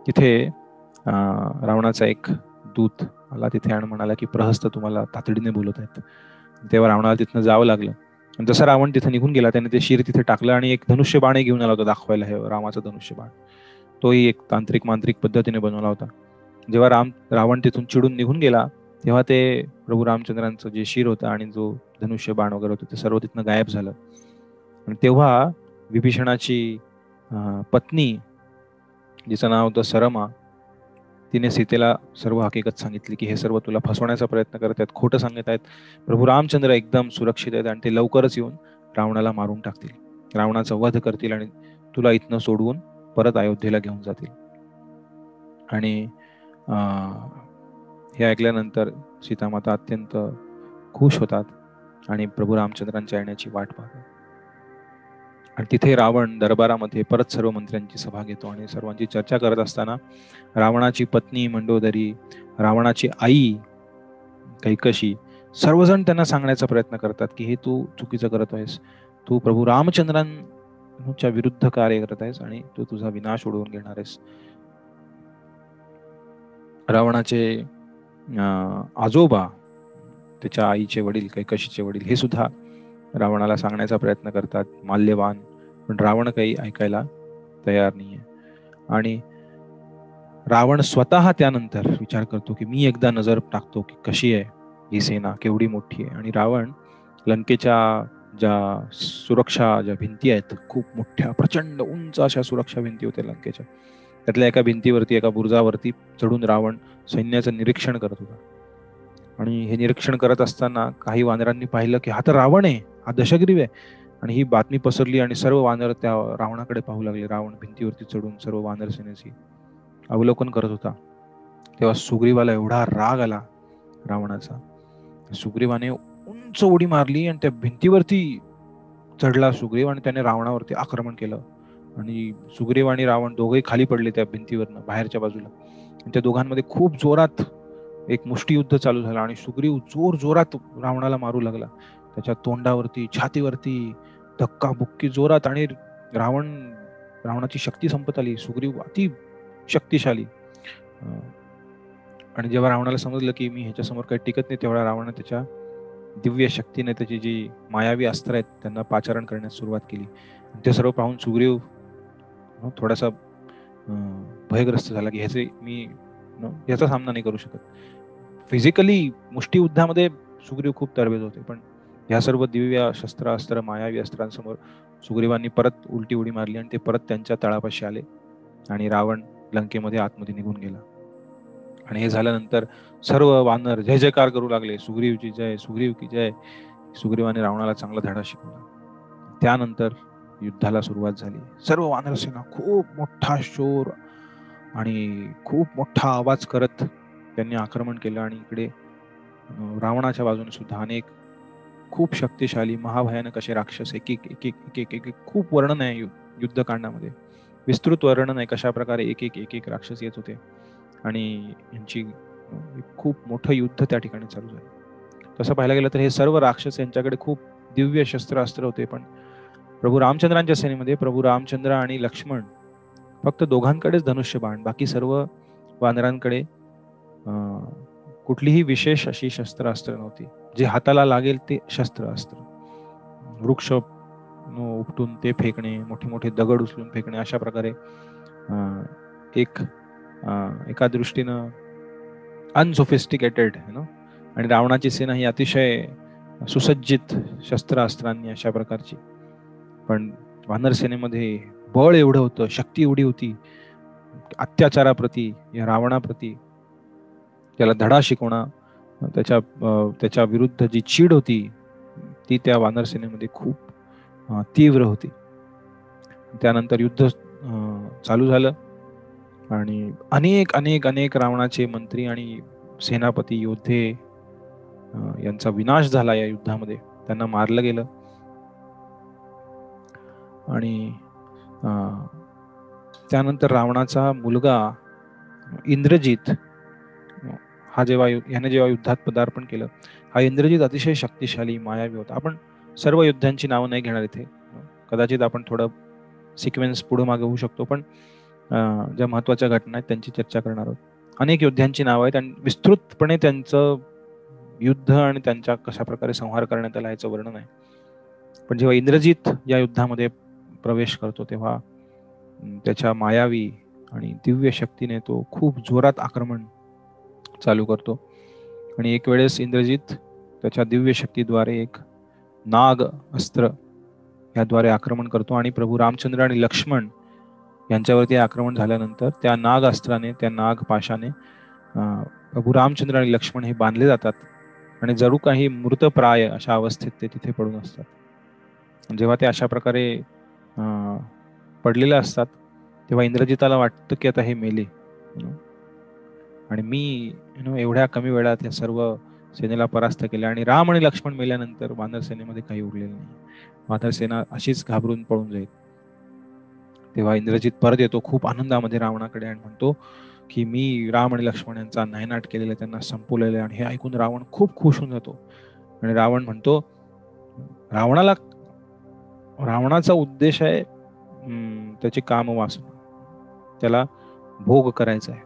तिथे रावणाचा एक दूत आला तिथे आणि म्हणाला की प्रहस्त तुम्हाला तातडीने बोलत आहेत. तेव्हा रावणाला तिथनं जावं लागलं. आणि जसा रावण तिथे निघून गेला त्याने ते शिर तिथे टाकलं आणि एक धनुष्यबाण घेऊन आला होता दाखवायला, हे रामाचा धनुष्यबाण. तोही एक तांत्रिक मांत्रिक पद्धतीने बनवला होता. जेव्हा रावण तिथून चिडून निघून गेला तेव्हा ते प्रभू रामचंद्रांचं जे शिर होतं आणि जो धनुष्यबाण वगैरे होतं ते सर्व तिथनं गायब झालं. आणि तेव्हा विभीषणाची पत्नी, जिचं नाव होतं सरमा, तिने सीतेला सर्व हकीकत सांगितली की हे सर्व तुला फसवण्याचा प्रयत्न करत आहेत, खोटं सांगत आहेत. प्रभू रामचंद्र एकदम सुरक्षित आहेत आणि ते लवकरच येऊन रावणाला मारून टाकतील, रावणाचा वध करतील आणि तुला इथनं सोडवून परत अयोध्येला घेऊन जातील. आणि हे ऐकल्यानंतर सीतामाता अत्यंत खुश होतात आणि प्रभू रामचंद्रांच्या येण्याची वाट पाहतात. आणि तिथे रावण दरबारामध्ये परत सर्व मंत्र्यांची सभा घेतो आणि सर्वांची चर्चा करत असताना रावणाची पत्नी मंडोदरी, रावणाची आई कैकशी, सर्वजण त्यांना सांगण्याचा प्रयत्न करतात की हे तू चुकीचं करत आहेस, तू प्रभू रामचंद्रांच्या विरुद्ध कार्य करत आहेस आणि तू तुझा विनाश ओढवून घेणार आहेस. रावणाचे आजोबा, त्याच्या आईचे वडील, कैकशीचे वडील, हे सुद्धा रावणाला सांगण्याचा प्रयत्न करतात, माल्यवान, पण रावण काही ऐकायला तयार नाहीये. आणि रावण स्वतः त्यानंतर विचार करतो की मी एकदा नजर टाकतो की कशी आहे ही सेना, केवढी मोठी आहे. आणि रावण लंकेच्या ज्या सुरक्षा ज्या भिंती आहेत, खूप मोठ्या प्रचंड उंच अशा सुरक्षा भिंती होत्या लंकेच्या, त्यातल्या एका भिंतीवरती, एका बुरुजावरती चढून रावण सैन्याचं निरीक्षण करत होता. आणि हे निरीक्षण करत असताना काही वानरांनी पाहिलं की हा तर रावण आहे, हा दशग्रीव आहे. आणि ही बातमी पसरली आणि सर्व वानर त्या रावणाकडे पाहू लागले. रावण भिंतीवरती चढून सर्व वानर सेनेची अवलोकन करत होता. तेव्हा सुग्रीवाला एवढा राग आला रावणाचा, सुग्रीवाने उंच उडी मारली आणि त्या भिंतीवरती चढला सुग्रीव आणि त्याने रावणावरती आक्रमण केलं. आणि सुग्रीव आणि रावण दोघेही खाली पडले त्या भिंतीवरनं बाहेरच्या बाजूला. त्या दोघांमध्ये खूप जोरात एक मुष्टियुद्ध चालू झालं आणि सुग्रीव जोर जोरात रावणाला मारू लागला, त्याच्या तोंडावरती, छातीवरती धक्काबुक्की जोरात. आणि रावणाची शक्ती संपत आली, सुग्रीव अति शक्तिशाली. आणि जेव्हा रावणाला समजलं की मी ह्याच्या समोर काही टिकत नाही, तेव्हा रावणाने त्याच्या दिव्य शक्तीने त्याची जी मायावी अस्त्र आहेत त्यांना पाचारण करण्यास सुरुवात केली. ते सर्व पाहून सुग्रीव थोडासा भयग्रस्त झाला की ह्याचे मी याचा सामना नाही करू शकत. फिजिकली मुष्टियुद्धामध्ये सुग्रीव खूप तरबेज होते, पण ह्या सर्व दिव्य शस्त्र अस्त्र मायावी अस्त्रांसमोर सुग्रीवांनी परत उलटी उडी मारली आणि ते परत त्यांच्या तळापाशी आले आणि रावण लंकेमध्ये आतमध्ये निघून गेला. आणि हे झाल्यानंतर सर्व वानर जय जयकार करू लागले, सुग्रीवची जय, सुग्रीव की जय. सुग्रीवाने रावणाला चांगला धडा शिकवला. त्यानंतर युद्धाला सुरुवात झाली. सर्व वानर सेना खूप मोठा शोर आणि खूप मोठा आवाज करत त्यांनी आक्रमण केलं. आणि इकडे रावणाच्या बाजूने सुद्धा अनेक खूप शक्तिशाली महाभयानक असे राक्षस, एक एक एक एक एक एक खूप वर्णन आहे युद्धकांडामध्ये, विस्तृत वर्णन आहे कशा प्रकारे एक एक एक एक राक्षस येत होते आणि यांची खूप मोठं युद्ध त्या ठिकाणी चालू झालं. तसं पाहायला गेलं तर हे सर्व राक्षस यांच्याकडे खूप दिव्य शस्त्र अस्त्र होते, पण प्रभू रामचंद्रांच्या सेनेमध्ये प्रभू रामचंद्र आणि लक्ष्मण फक्त दोघांकडेच धनुष्यबाण, बाकी सर्व वानरांकडे कुठलीही विशेष अशी शस्त्र अस्त्र नव्हती. जे हाताला लागेल ते शस्त्र अस्त्र, वृक्ष उपटून ते फेकणे, मोठे मोठे दगड उचलून फेकणे, अशा प्रकारे एका दृष्टीनं अनसोफिस्टिकेटेड आणि रावणाची सेना ही अतिशय सुसज्जित शस्त्रास्त्रांनी अशा प्रकारची. पण वानर सेनेमध्ये बळ एवढं होतं, शक्ती एवढी होती, अत्याचाराप्रती, या रावणाप्रती त्याला धडा शिकवणं, त्याच्या विरुद्ध जी चीड होती ती त्या वानर सेनेमध्ये खूप तीव्र होती. त्यानंतर युद्ध चालू झालं आणि अनेक अनेक अनेक रावणाचे मंत्री आणि सेनापती योद्धे यांचा विनाश झाला या युद्धामध्ये, त्यांना मारलं गेलं. आणि त्यानंतर रावणाचा मुलगा इंद्रजित याने जेव्हा युद्धात पदार्पण केलं, हा इंद्रजित अतिशय शक्तिशाली मायावी होता. आपण सर्व युद्धांची नावं नाही घेणार इथे, कदाचित आपण थोडं सिक्वेन्स पुढे मागे होऊ शकतो, पण ज्या महत्वाच्या घटना आहेत त्यांची चर्चा करणार आहोत. अनेक योद्ध्यांची नावं आहेत आणि विस्तृतपणे त्यांचं युद्ध आणि त्यांच्या कशा प्रकारे संहार करण्यात आला याचं वर्णन आहे. पण जेव्हा इंद्रजित या युद्धामध्ये प्रवेश करतो तेव्हा त्याच्या मायावी आणि दिव्य शक्तीने तो खूप जोरात आक्रमण चालू करतो. आणि एक वेळेस इंद्रजित त्याच्या दिव्य शक्तीद्वारे एक नाग अस्त्र याद्वारे आक्रमण करतो आणि प्रभू रामचंद्र आणि लक्ष्मण यांच्यावरती आक्रमण झाल्यानंतर त्या नाग अस्त्राने, त्या नाग पाशाने प्रभू रामचंद्र आणि लक्ष्मण हे बांधले जातात आणि जणू काही मृतप्राय अशा अवस्थेत ते तिथे पडून असतात. जेव्हा ते अशा प्रकारे पडलेले असतात तेव्हा इंद्रजिताला वाटतं की आता हे मेले आणि मी एवढ्या कमी वेळात या सर्व सेनेला परास्त केले आणि राम आणि लक्ष्मण मेल्यानंतर वानर सेनेमध्ये काही उरलेलं नाही. वानर सेना अशीच घाबरून पळून जाईल. तेव्हा इंद्रजित परत येतो खूप आनंदामध्ये रावणाकडे आणि म्हणतो की मी राम आणि लक्ष्मण यांचा नायनाट केलेला, त्यांना संपवलेलं आहे. आणि हे ऐकून रावण खूप खुश होऊन जातो आणि रावण म्हणतो, रावणाचा उद्देश आहे त्याचे काम वाचणं, त्याला भोग करायचा आहे,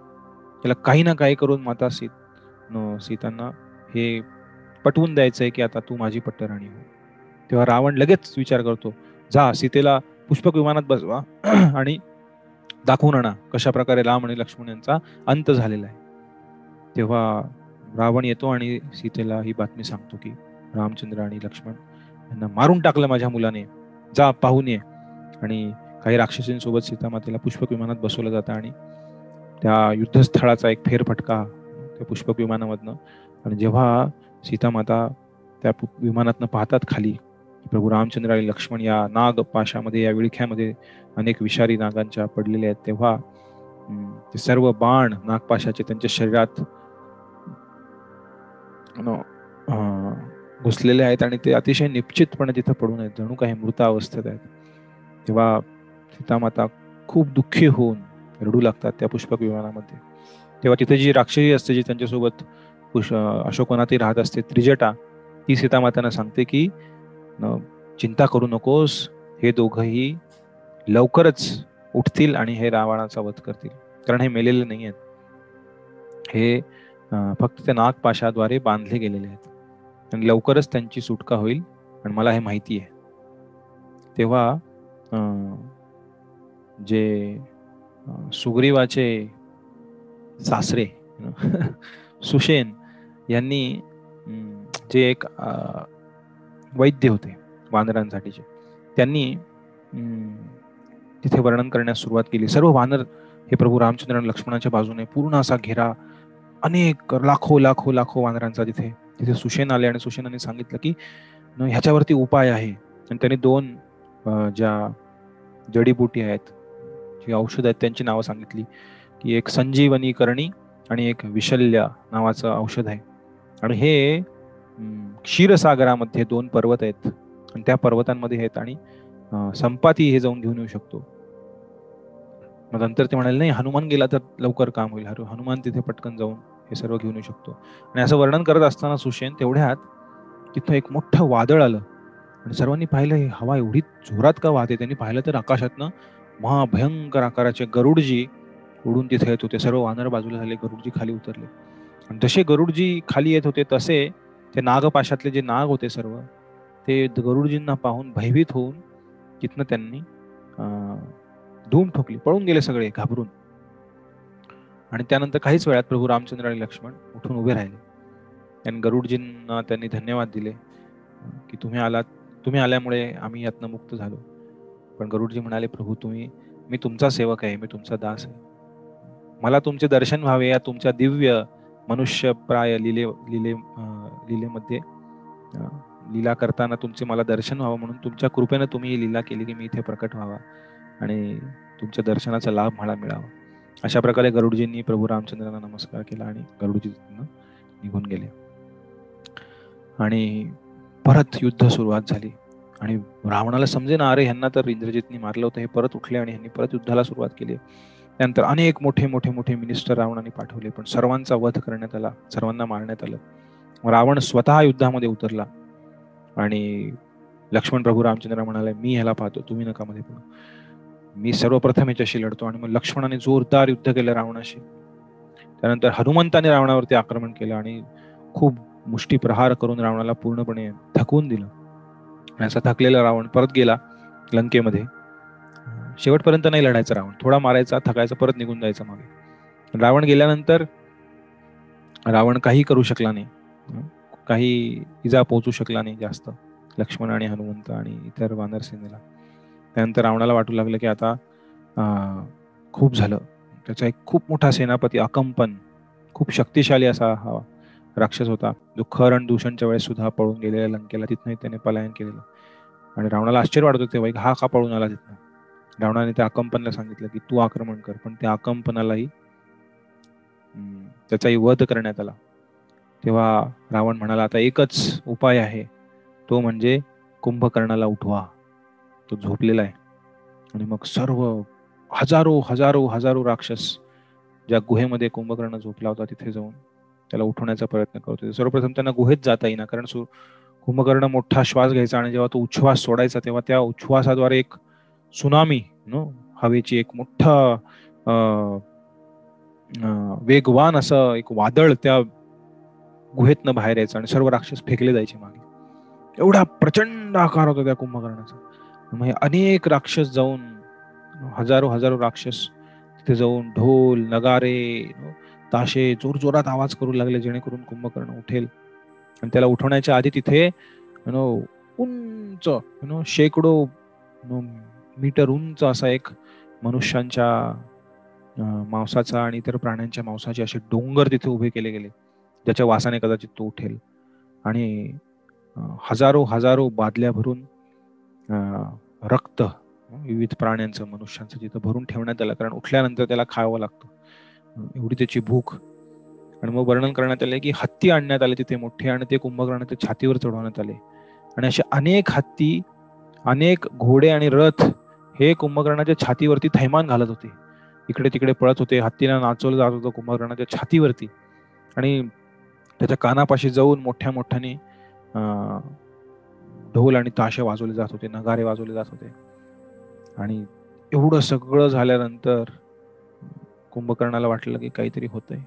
त्याला काही ना काही करून माता सीतांना हे पटवून द्यायचंय की आता तू माझी पट्टराणी हो. तेव्हा रावण लगेच विचार करतो, जा सीतेला पुष्पक विमानात बसवा आणि दाखवून आणा कशा प्रकारे राम आणि लक्ष्मण यांचा अंत झालेला आहे. तेव्हा रावण येतो आणि सीतेला ही बातमी सांगतो की रामचंद्र आणि लक्ष्मण यांना मारून टाकलं माझ्या मुलाने, जा पाहून ये. आणि काही राक्षसींसोबत सीतामातेला पुष्पक विमानात बसवलं जातं आणि त्या युद्धस्थळाचा एक फेरफटका त्या पुष्पक विमानामधनं, आणि जेव्हा सीतामाता त्या विमानातनं पाहतात खाली प्रभू रामचंद्र आणि लक्ष्मण या नाग पाशामध्ये, या विळख्यामध्ये अनेक विषारी नागांच्या पडलेल्या आहेत, तेव्हा ते सर्व बाण नागपाशाचे त्यांच्या शरीरात घुसलेले आहेत आणि ते अतिशय निश्चितपणे तिथे पडून आहेत, जणू काही मृत अवस्थेत आहेत. तेव्हा सीतामाता खूप दुःखी होऊन रडू लागतात त्या पुष्पक विमानामध्ये. तेव्हा तिथे जी राक्षसी असते, जी त्यांच्यासोबत अशोकवनातही राहत असते, त्रिजटा, ती सीतामातांना सांगते की चिंता करू नकोस, हे दोघंही लवकरच उठतील आणि हे रावणाचा वध करतील, कारण हे मेलेले नाही आहेत, हे फक्त त्या नागपाशाद्वारे बांधले गेलेले आहेत आणि लवकरच त्यांची सुटका होईल आणि मला हे माहिती आहे. तेव्हा जे सुग्रीवाचे सासरे सुषेण यांनी जे एक वैद्य होते वानरांसाठीचे, त्यांनी तिथे वर्णन करण्यास सुरुवात केली. सर्व वानर हे प्रभू रामचंद्र आणि लक्ष्मणाच्या बाजूने पूर्ण असा घेरा, अनेक लाखो लाखो लाखो वानरांचा तिथे सुषेण आले आणि सुषेणाने सांगितलं की ह्याच्यावरती उपाय आहे. आणि त्यांनी 2 ज्या जडीबुटी आहेत, जी औषध आहेत, त्यांची नावं सांगितली की एक संजीवनी करणी आणि एक विशल्य नावाचं औषध आहे. आणि हे क्षीरसागरामध्ये 2 पर्वत आहेत आणि त्या पर्वतांमध्ये आहेत आणि संपाती हे जाऊन घेऊन येऊ शकतो. मग नंतर ते म्हणाले, नाही, हनुमान गेला तर लवकर काम होईल, हनुमान तिथे पटकन जाऊन हे सर्व घेऊन येऊ शकतो. आणि असं वर्णन करत असताना सुषेण तेवढ्यात तिथं एक मोठं वादळ आलं आणि सर्वांनी पाहिलं, ही हवा एवढी जोरात का वाहते. त्यांनी पाहिलं तर आकाशातनं महाभयंकर आकाराचे गरुडजी उडून तिथे येत होते. सर्व वानर बाजूला झाले, गरुडजी खाली उतरले आणि जसे गरुडजी खाली येत होते तसे ते नागपाशातले जे नाग होते सर्व, ते गरुडजींना पाहून भयभीत होऊन तिथनं त्यांनी धूम ठोकली, पळून गेले सगळे घाबरून. आणि त्यानंतर काहीच वेळात प्रभू रामचंद्र आणि लक्ष्मण उठून उभे राहिले आणि गरुडजींना त्यांनी धन्यवाद दिले की तुम्ही आल्यामुळे आम्ही यातनं मुक्त झालो. पण गरुडजी म्हणाले, प्रभू मी तुमचा सेवक आहे, मी तुमचा दास आहे. मला तुमचे दर्शन व्हावे या तुमच्या दिव्य मनुष्य प्राय लीलेमध्ये लीला करताना तुमचे मला दर्शन व्हावं, म्हणून तुमच्या कृपेनं तुम्ही ही लीला केली की मी इथे प्रकट व्हावा आणि तुमच्या दर्शनाचा लाभ मला मिळावा. अशा प्रकारे गरुडजींनी प्रभू रामचंद्रांना नमस्कार केला आणि गरुडजी निघून गेले. आणि परत युद्ध सुरुवात झाली आणि रावणाला समजे ना, अरे ह्यांना तर इंद्रजितनी मारलं होतं, हे परत उठले आणि ह्यांनी परत युद्धाला सुरुवात केली. त्यानंतर अनेक मोठे मोठे मोठे मिनिस्टर रावणाने पाठवले, पण सर्वांचा वध करण्यात आला, सर्वांना मारण्यात आलं. रावण स्वतः युद्धामध्ये उतरला आणि लक्ष्मण प्रभू रामचंद्र म्हणाले, मी ह्याला पाहतो, तुम्ही नका मध्ये पडू, मी सर्वप्रथम याच्याशी लढतो. आणि मग लक्ष्मणाने जोरदार युद्ध केलं रावणाशी. त्यानंतर हनुमंताने रावणावरती आक्रमण केलं आणि खूप मुष्टी प्रहार करून रावणाला पूर्णपणे थकवून दिलं. असा थकलेला रावण परत गेला लंकेमध्ये. शेवटपर्यंत नाही लढायचा रावण, थोडा मारायचा, थकायचा, परत निघून जायचा मागे. रावण गेल्यानंतर रावण काही करू शकला नाही, काही इजा पोहोचू शकला नाही जास्त लक्ष्मण आणि हनुमंत आणि इतर वानर सेनेला. त्यानंतर रावणाला वाटू लागलं की आता खूप झालं. त्याचा एक खूप मोठा सेनापती अकंपन, खूप शक्तिशाली असा हा राक्षस होता, जो खर आणि दूषणच्या वेळेस सुद्धा पळून गेलेला लंकेला, तिथनंही त्याने पलायन केलेलं. आणि रावणाला आश्चर्य वाटत होते, हा का पळून आला तिथनं. रावणाने त्या अकंपनला सांगितलं की तू आक्रमण कर, पण त्या अकंपनालाही त्याचाही वध करण्यात आला. तेव्हा रावण म्हणाला, आता एकच उपाय आहे, तो म्हणजे कुंभकर्णाला उठवा, तो झोपलेला आहे. आणि मग सर्व हजारो हजारो हजारो राक्षस ज्या गुहेमध्ये कुंभकर्ण झोपला होता तिथे जाऊन त्याला उठवण्याचा प्रयत्न करत होते. सर्वप्रथम त्यांना गुहेत जाता येईना, कारण कुंभकर्ण मोठा श्वास घ्यायचा आणि जेव्हा तो उच्छ्वास सोडायचा तेव्हा त्या उच्छ्वासाद्वारे एक सुनामी, हवेची एक मोठा वेगवान असं एक वादळ त्या गुहेतनं बाहेर यायचं आणि सर्व राक्षस फेकले जायचे मागे. एवढा प्रचंड आकार होता त्या कुंभकर्णाचा. मग अनेक राक्षस जाऊन, हजारो हजारो राक्षस तिथे जाऊन ढोल नगारे ताशे जोरजोरात आवाज करू लागले, जेणेकरून कुंभकर्ण उठेल. आणि त्याला उठवण्याच्या आधी तिथे उंच शेकडो मीटर उंच असा एक मनुष्यांच्या मांसाचा आणि इतर प्राण्यांच्या मांसाचे असे डोंगर तिथे उभे केले गेले, ज्याच्या वासाने कदाचित तो उठेल. आणि हजारो हजारो बादल्या भरून रक्त विविध प्राण्यांचं, मनुष्यांचं तिथं भरून ठेवण्यात आलं, कारण उठल्यानंतर त्याला खावं लागतं, एवढी त्याची भूक. आणि मग वर्णन करण्यात आले की हत्ती आणण्यात आले तिथे मोठे, आणि ते कुंभकर्णाच्या छातीवर चढवण्यात आले. आणि असे अनेक हत्ती, अनेक घोडे आणि रथ हे कुंभकर्णाच्या छातीवरती थैमान घालत होते, इकडे तिकडे पळत होते. हत्तीला नाचवलं जात होतं कुंभकर्णाच्या छातीवरती, आणि त्याच्या कानापाशी जाऊन मोठ्या मोठ्याने ढोल आणि ताशे वाजवले जात होते, नगारे वाजवले जात होते. आणि एवढं सगळं झाल्यानंतर कुंभकर्णाला वाटलं की काहीतरी होतंय.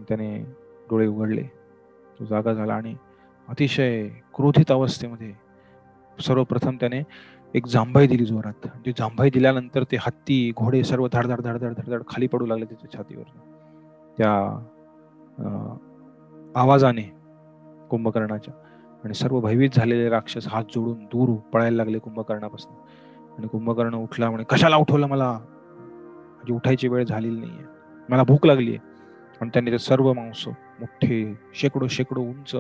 त्याने डोळे उघडले, तो जागा झाला आणि अतिशय क्रोधित अवस्थेमध्ये सर्वप्रथम त्याने एक जांभई दिली जोरात. ती जांभई दिल्यानंतर ते हत्ती, घोडे सर्व धडधड धडधड धडधड खाली पडू लागले त्याच्या छातीवर त्या आवाजाने कुंभकर्णाच्या. आणि सर्व भयभीत झालेले राक्षस हात जोडून दूर पळायला लागले कुंभकर्णापासून. आणि कुंभकर्ण उठला, म्हणे कशाला उठवलं मला, माझी उठायची वेळ झालेली नाहीये, मला भूक लागली आहे. आणि त्यांनी ते सर्व मांस मोठे शेकडो उंच,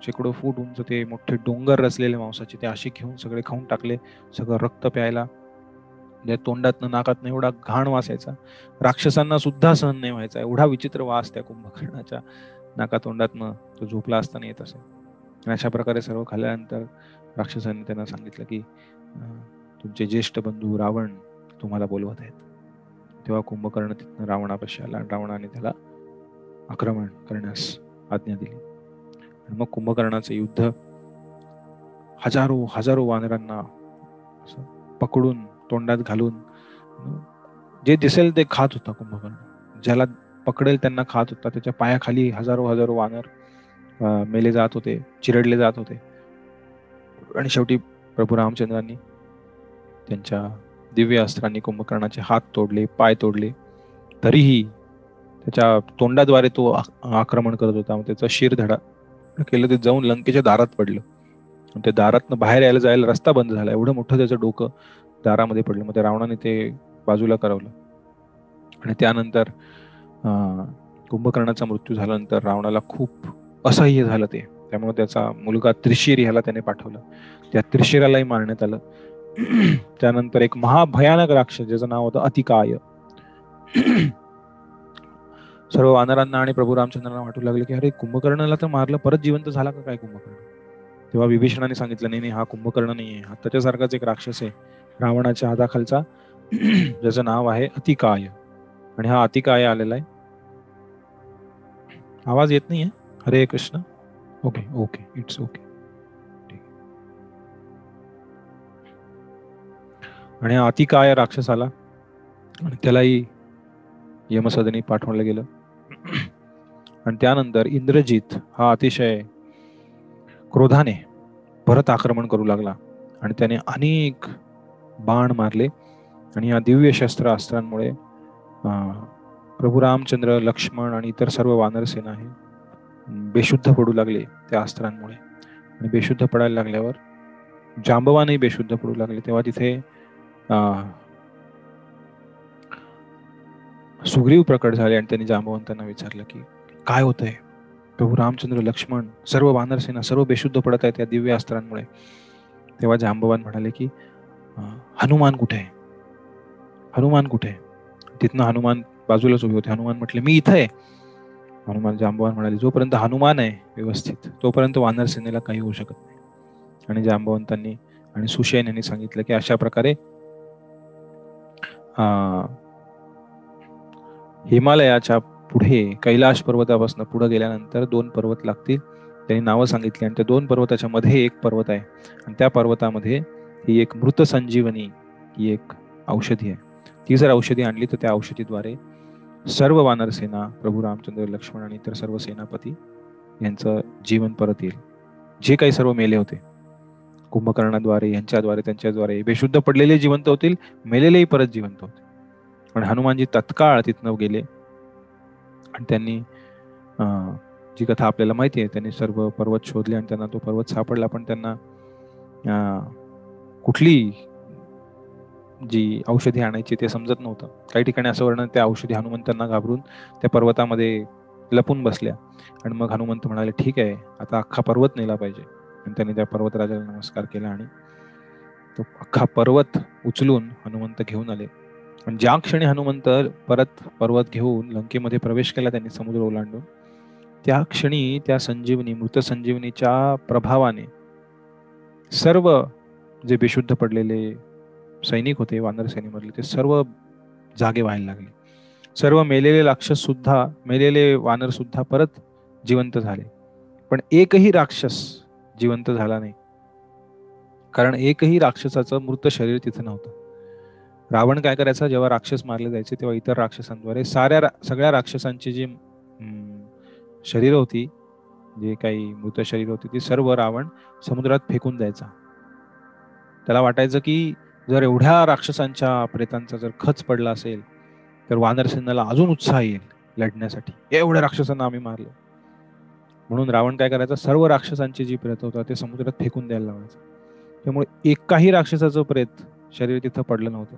शेकडो फूट उंच ते मोठे डोंगर रचलेले मांसाचे ते असे घेऊन सगळे खाऊन टाकले. सगळं रक्त प्यायला, तोंडातनं नाकातनं एवढा घाण वास यायचा, राक्षसांना सुद्धा सहन नाही व्हायचा, एवढा विचित्र वास त्या कुंभकर्णाच्या नाकातोंडातनं तो झोपला असताना येत असे. आणि अशा प्रकारे सर्व खाल्ल्यानंतर राक्षसांनी त्यांना सांगितलं की तुमचे ज्येष्ठ बंधू रावण तुम्हाला बोलवत आहेत. तेव्हा कुंभकर्ण तिथनं रावणापाशी आला आणि रावणाने त्याला आक्रमण करण्यास आज्ञा दिली. आणि मग कुंभकर्णाचं युद्ध हजारो हजारो वानरांना पकडून तोंडात घालून जे दिसेल ते खात होता कुंभकर्ण, ज्याला पकडेल त्यांना खात होता. त्याच्या पायाखाली हजारो हजारो वानर मेले जात होते, चिरडले जात होते. आणि शेवटी प्रभू रामचंद्रांनी त्यांच्या दिव्य अस्त्रांनी कुंभकर्णाचे हात तोडले, पाय तोडले, तरीही त्याच्या तोंडाद्वारे तो आक्रमण करत होता. त्याचा शिरधडा केलं, ते जाऊन लंकेच्या दारात पडलं. ते दारातनं बाहेर यायला जायला रस्ता बंद झाला, एवढं मोठं त्याचं डोकं दारामध्ये पडलं. मग त्या रावणाने ते बाजूला करवलं. आणि त्यानंतर कुंभकर्णाचा मृत्यू झाल्यानंतर रावणाला खूप असह्य झालं ते. त्यामुळे त्याचा मुलगा त्रिशीर ह्याला त्याने पाठवलं. त्या त्रिशिरालाही मारण्यात आलं. त्यानंतर एक महाभयानक राक्षस ज्याचं नाव होतं अतिकाय. सर्व वानरांना आणि प्रभू रामचंद्रांना वाटू लागले की अरे कुंभकर्णाला तर मारलं, परत जिवंत झाला का काय कुंभकर्ण? तेव्हा विभीषणाने सांगितलं नाही नाही, हा कुंभकर्ण नाहीये, हा त्याच्यासारखाच एक राक्षस आहे रावणाच्या हाताखालचा, ज्याचं नाव आहे अतिकाय. आणि हा अतिकाय आलेला आहे. आवाज येत नाहीये? हरे Krishna. Okay okay, it's okay. आणि हा अतिकाय राक्षस आला आणि त्यालाही यमसदनी पाठवलं गेलं. आणि त्यानंतर इंद्रजित हा अतिशय क्रोधाने परत आक्रमण करू लागला आणि त्याने अनेक बाण मारले. आणि या दिव्य शस्त्र अस्त्रांमुळे प्रभू रामचंद्र, लक्ष्मण आणि इतर सर्व वानर सेना हे बेशुद्ध पडू लागले त्या अस्त्रांमुळे. आणि बेशुद्ध पडायला लागल्यावर जांबवानही बेशुद्ध पडू लागले. तेव्हा तिथे सुग्रीव प्रकट झाले आणि त्यांनी जांबवंतांना विचारलं की काय होतंय? प्रभू रामचंद्र, लक्ष्मण, सर्व वानरसेना सर्व बेशुद्ध पडत आहेत या दिव्य अस्त्रांमुळे. तेव्हा जांबवान म्हणाले की हनुमान कुठे आहे? हनुमान कुठे आहे? तिथनं हनुमान बाजूलाच उभे होते. हनुमान म्हटले मी इथं आहे. हनुमान जांबवान म्हणाले जोपर्यंत हनुमान आहे व्यवस्थित तोपर्यंत वानर सेनेला काही होऊ शकत नाही. आणि जांबवंतांनी आणि सुषेण यांनी सांगितलं की अशा प्रकारे हिमालयाच्या पुढे कैलाश पर्वतापासून पुढे गेल्यानंतर 2 पर्वत लागतील. त्यांनी नावं सांगितली आणि त्या 2 पर्वताच्या मध्ये एक पर्वत आहे आणि त्या पर्वतामध्ये ही एक मृत संजीवनी ही एक औषधी आहे. ती जर औषधी आणली तर त्या औषधीद्वारे सर्व वानर सेना, प्रभू रामचंद्र, लक्ष्मण आणि इतर सर्व सेनापती यांचं जीवन परत येईल. जे काही सर्व मेले होते कुंभकर्णाद्वारे, यांच्याद्वारे, त्यांच्याद्वारे बेशुद्ध पडलेले जिवंत होतील, मेलेलेही परत जिवंत होतील. आणि हनुमानजी तत्काळ तिथनं गेले आणि त्यांनी जी कथा आपल्याला माहिती आहे, त्यांनी सर्व पर्वत शोधले आणि त्यांना तो पर्वत सापडला. पण त्यांना कुठली जी औषधी आणायची ते समजत नव्हतं. काही ठिकाणी असं वर्णन त्या औषधी हनुमंतांना घाबरून त्या पर्वतामध्ये लपून बसल्या. आणि मग हनुमंत म्हणाले ठीक आहे, आता अख्खा पर्वत नेला पाहिजे. आणि त्यांनी त्या पर्वतराजाला नमस्कार केला आणि तो अख्खा पर्वत उचलून हनुमंत घेऊन आले. आणि ज्या क्षणी हनुमंत परत पर्वत घेऊन लंकेमध्ये प्रवेश केला त्यांनी समुद्र ओलांडून, त्या क्षणी त्या संजीवनी, मृत संजीवनीच्या प्रभावाने सर्व जे बेशुद्ध पडलेले सैनिक होते वानर सेनेमधले ते सर्व जागे व्हायला लागले. सर्व मेलेले राक्षस सुद्धा, मेलेले वानर सुद्धा परत जिवंत झाले. पण एकही राक्षस जिवंत झाला नाही, कारण एकही राक्षसाचं मृत शरीर तिथे नव्हतं. रावण काय करायचा, जेव्हा राक्षस मारले जायचे तेव्हा इतर राक्षसांद्वारे सगळ्या राक्षसांची जी शरीर होती, जे काही मृत शरीर होती, ती सर्व रावण समुद्रात फेकून द्यायचा. त्याला वाटायचं की जर एवढ्या राक्षसांच्या प्रेतांचा जर खच पडला असेल तर वानर सेनेला अजून उत्साह येईल लढण्यासाठी, एवढ्या राक्षसांना आम्ही मारलं. म्हणून रावण काय करायचा, सर्व राक्षसांची जी प्रेत होता ते समुद्रात फेकून द्यायला लावायचं. त्यामुळे एकाही राक्षसाचं प्रेत शरीर तिथं पडलं नव्हतं.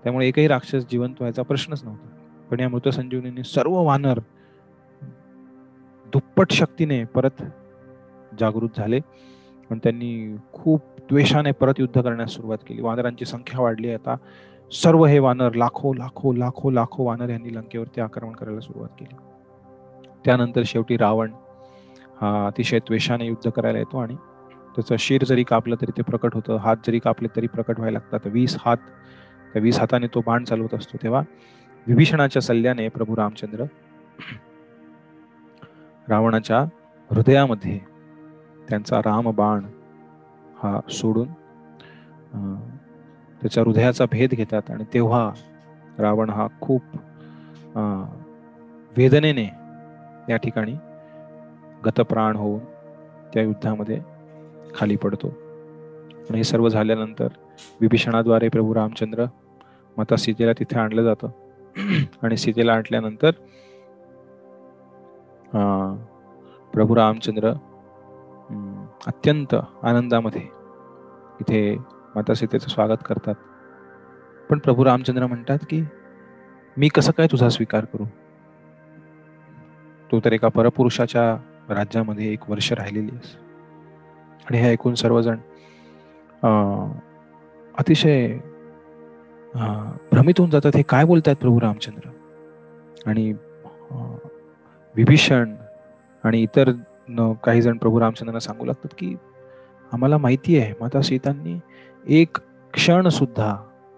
त्यामुळे एकही राक्षस जिवंत व्हायचा प्रश्नच नव्हता. पण या मृत संजीवनीने सर्व वानर दुप्पट शक्तीने परत जागृत झाले आणि त्यांनी खूप द्वेषाने परत युद्ध करण्यास सुरुवात केली. वानरांची संख्या वाढली. आता सर्व हे वानर, लाखो लाखो लाखो लाखो वानर यांनी लंकेवरती आक्रमण करायला सुरुवात केली. त्यानंतर शेवटी रावण हा अतिशय द्वेषाने युद्ध करायला येतो आणि त्याचं शिर जरी कापलं तरी ते प्रकट होतं, हात जरी कापले तरी प्रकट व्हायला लागतात. 20 हात, त्या 20 हाताने तो बाण चालवत असतो. तेव्हा विभीषणाच्या सल्ल्याने प्रभू रामचंद्र रावणाच्या हृदयामध्ये त्यांचा रामबाण हा सोडून त्याच्या हृदयाचा भेद घेतात. आणि तेव्हा रावण हा खूप वेदनेने या ठिकाणी गतप्राण होऊन त्या युद्धामध्ये खाली पडतो. आणि हे सर्व झाल्यानंतर विभीषणाद्वारे प्रभू रामचंद्र माता सीतेला तिथे आणलं जातं. आणि सीतेला आणल्यानंतर प्रभू रामचंद्र अत्यंत आनंदामध्ये इथे माता सीतेचं स्वागत करतात. पण प्रभू रामचंद्र म्हणतात की मी कसं काय तुझा स्वीकार करू? तू तर एका परपुरुषाच्या राज्यामध्ये 1 वर्ष राहिलेली आहेस. आणि हे ऐकून सर्वजण अतिशय भ्रमित होऊन जातात. हे काय बोलतायत प्रभू रामचंद्र? आणि विभीषण आणि इतर काही जण प्रभू रामचंद्रांना सांगू लागतात की आम्हाला माहिती आहे माता सीतांनी एक क्षण सुद्धा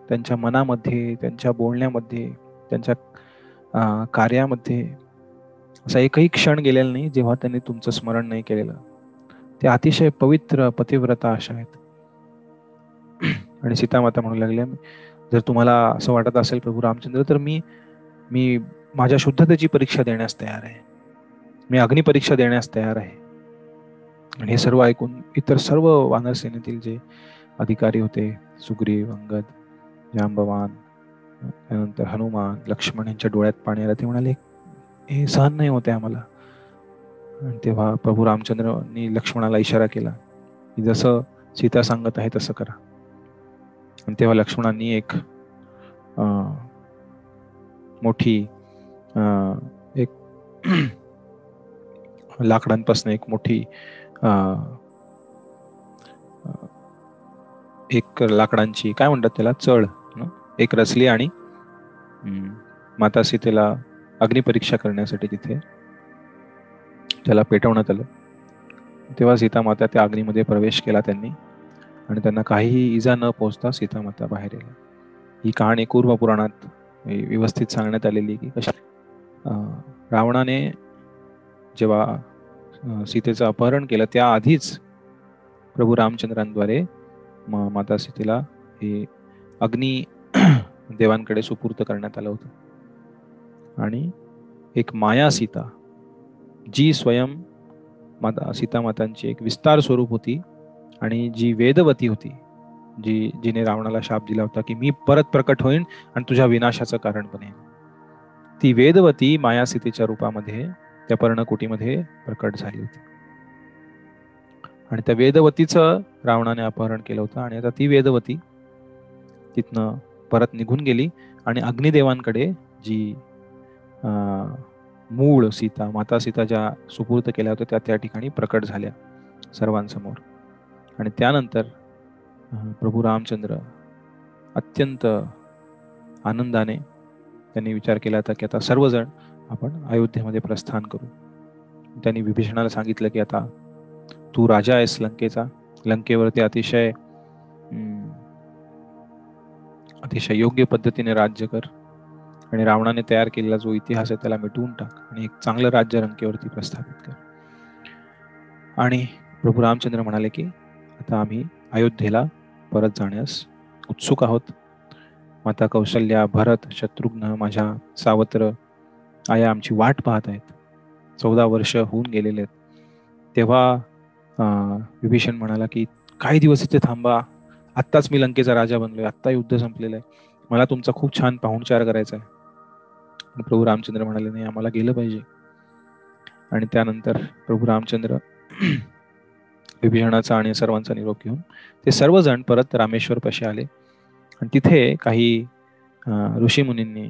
त्यांच्या मनामध्ये, त्यांच्या बोलण्यामध्ये, त्यांच्या कार्यामध्ये असा एकही क्षण गेलेला नाही जेव्हा त्यांनी तुमचं स्मरण नाही केलेलं. ते अतिशय पवित्र पतिव्रता अशा आहेत. आणि सीतामाता म्हणू लागल्या, जर तुम्हाला असं वाटत असेल प्रभू रामचंद्र, तर मी मी माझ्या शुद्धतेची परीक्षा देण्यास तयार आहे. मी अग्निपरीक्षा देण्यास तयार आहे. आणि हे सर्व ऐकून इतर सर्व वानर सेनेतील जे अधिकारी होते, सुग्रीव, अंगद, जांबवान, त्यानंतर हनुमान, लक्ष्मण यांच्या डोळ्यात पाणी आलं. ते म्हणाले, हे सहन नाही होते आम्हाला. आणि तेव्हा प्रभू रामचंद्रांनी लक्ष्मणाला इशारा केला की जसं सीता सांगत आहे तसं करा. आणि तेव्हा लक्ष्मणांनी एक मोठी एक लाकडांपासून एक मोठी एक लाकडांची काय म्हणतात त्याला चढ एक रचली आणि माता सीतेला अग्निपरीक्षा करण्यासाठी तिथे त्याला पेटवण्यात आलं. तेव्हा सीतामाता त्या अग्नीमध्ये प्रवेश केला त्यांनी आणि त्यांना काहीही इजा न पोहोचता सीतामाता बाहेर आल्या. ही कहाणी कूर्म पुराणात व्यवस्थित सांगण्यात आलेली की कशा रावणाने जेव्हा सीतेचं अपहरण केलं त्या आधीच प्रभू रामचंद्रांद्वारे माता सीतेला हे अग्नी देवांकडे सुपूर्त करण्यात आलं होतं. आणि एक माया सीता जी स्वयं सीतामातांची एक विस्तार स्वरूप होती आणि जी वेदवती होती, जिने रावणाला शाप दिला होता की मी परत प्रकट होईन आणि तुझ्या विनाशाचं कारण बनेन, ती वेदवती माया सीतेच्या रूपामध्ये त्या पर्णकुटीमध्ये प्रकट झाली होती. आणि त्या वेदवतीचं रावणाने अपहरण केलं होतं आणि आता ती वेदवती तिथनं परत निघून गेली आणि अग्निदेवांकडे जी मूळ सीता माता सीता ज्या सुपूर्त केल्या होत्या त्या ठिकाणी प्रकट झाल्या सर्वांसमोर. आणि त्यानंतर प्रभू रामचंद्र अत्यंत आनंदाने त्यांनी विचार केला होता की आता सर्वजण आपण अयोध्येमध्ये प्रस्थान करू. त्यांनी विभीषणाला सांगितलं की आता तू राजा आहेस लंकेचा, लंकेवरती अतिशय योग्य पद्धतीने राज्य कर आणि रावणाने तयार केलेला जो इतिहास आहे त्याला मिटवून टाक आणि एक चांगलं राज्य लंकेवरती प्रस्थापित कर. आणि प्रभू रामचंद्र म्हणाले की आता आम्ही अयोध्येला परत जाण्यास उत्सुक आहोत. माता कौशल्या, भरत, शत्रुघ्न, माझ्या सावत्र आया आमची वाट पाहत आहेत. 14 वर्ष होऊन गेलेले आहेत. तेव्हा विभीषण म्हणाला की काही दिवस इथे थांबा, आत्ताच मी लंकेचा राजा बनलोय, आत्ता युद्ध संपलेलं आहे, मला तुमचा खूप छान पाहुणचार करायचा आहे. प्रभू रामचंद्र म्हणाले नाही, आम्हाला गेलं पाहिजे. आणि त्यानंतर प्रभू रामचंद्र विभीषणाचा आणि सर्वांचा निरोप घेऊन ते सर्वजण परत रामेश्वर पाशी आले. आणि तिथे काही ऋषीमुनींनी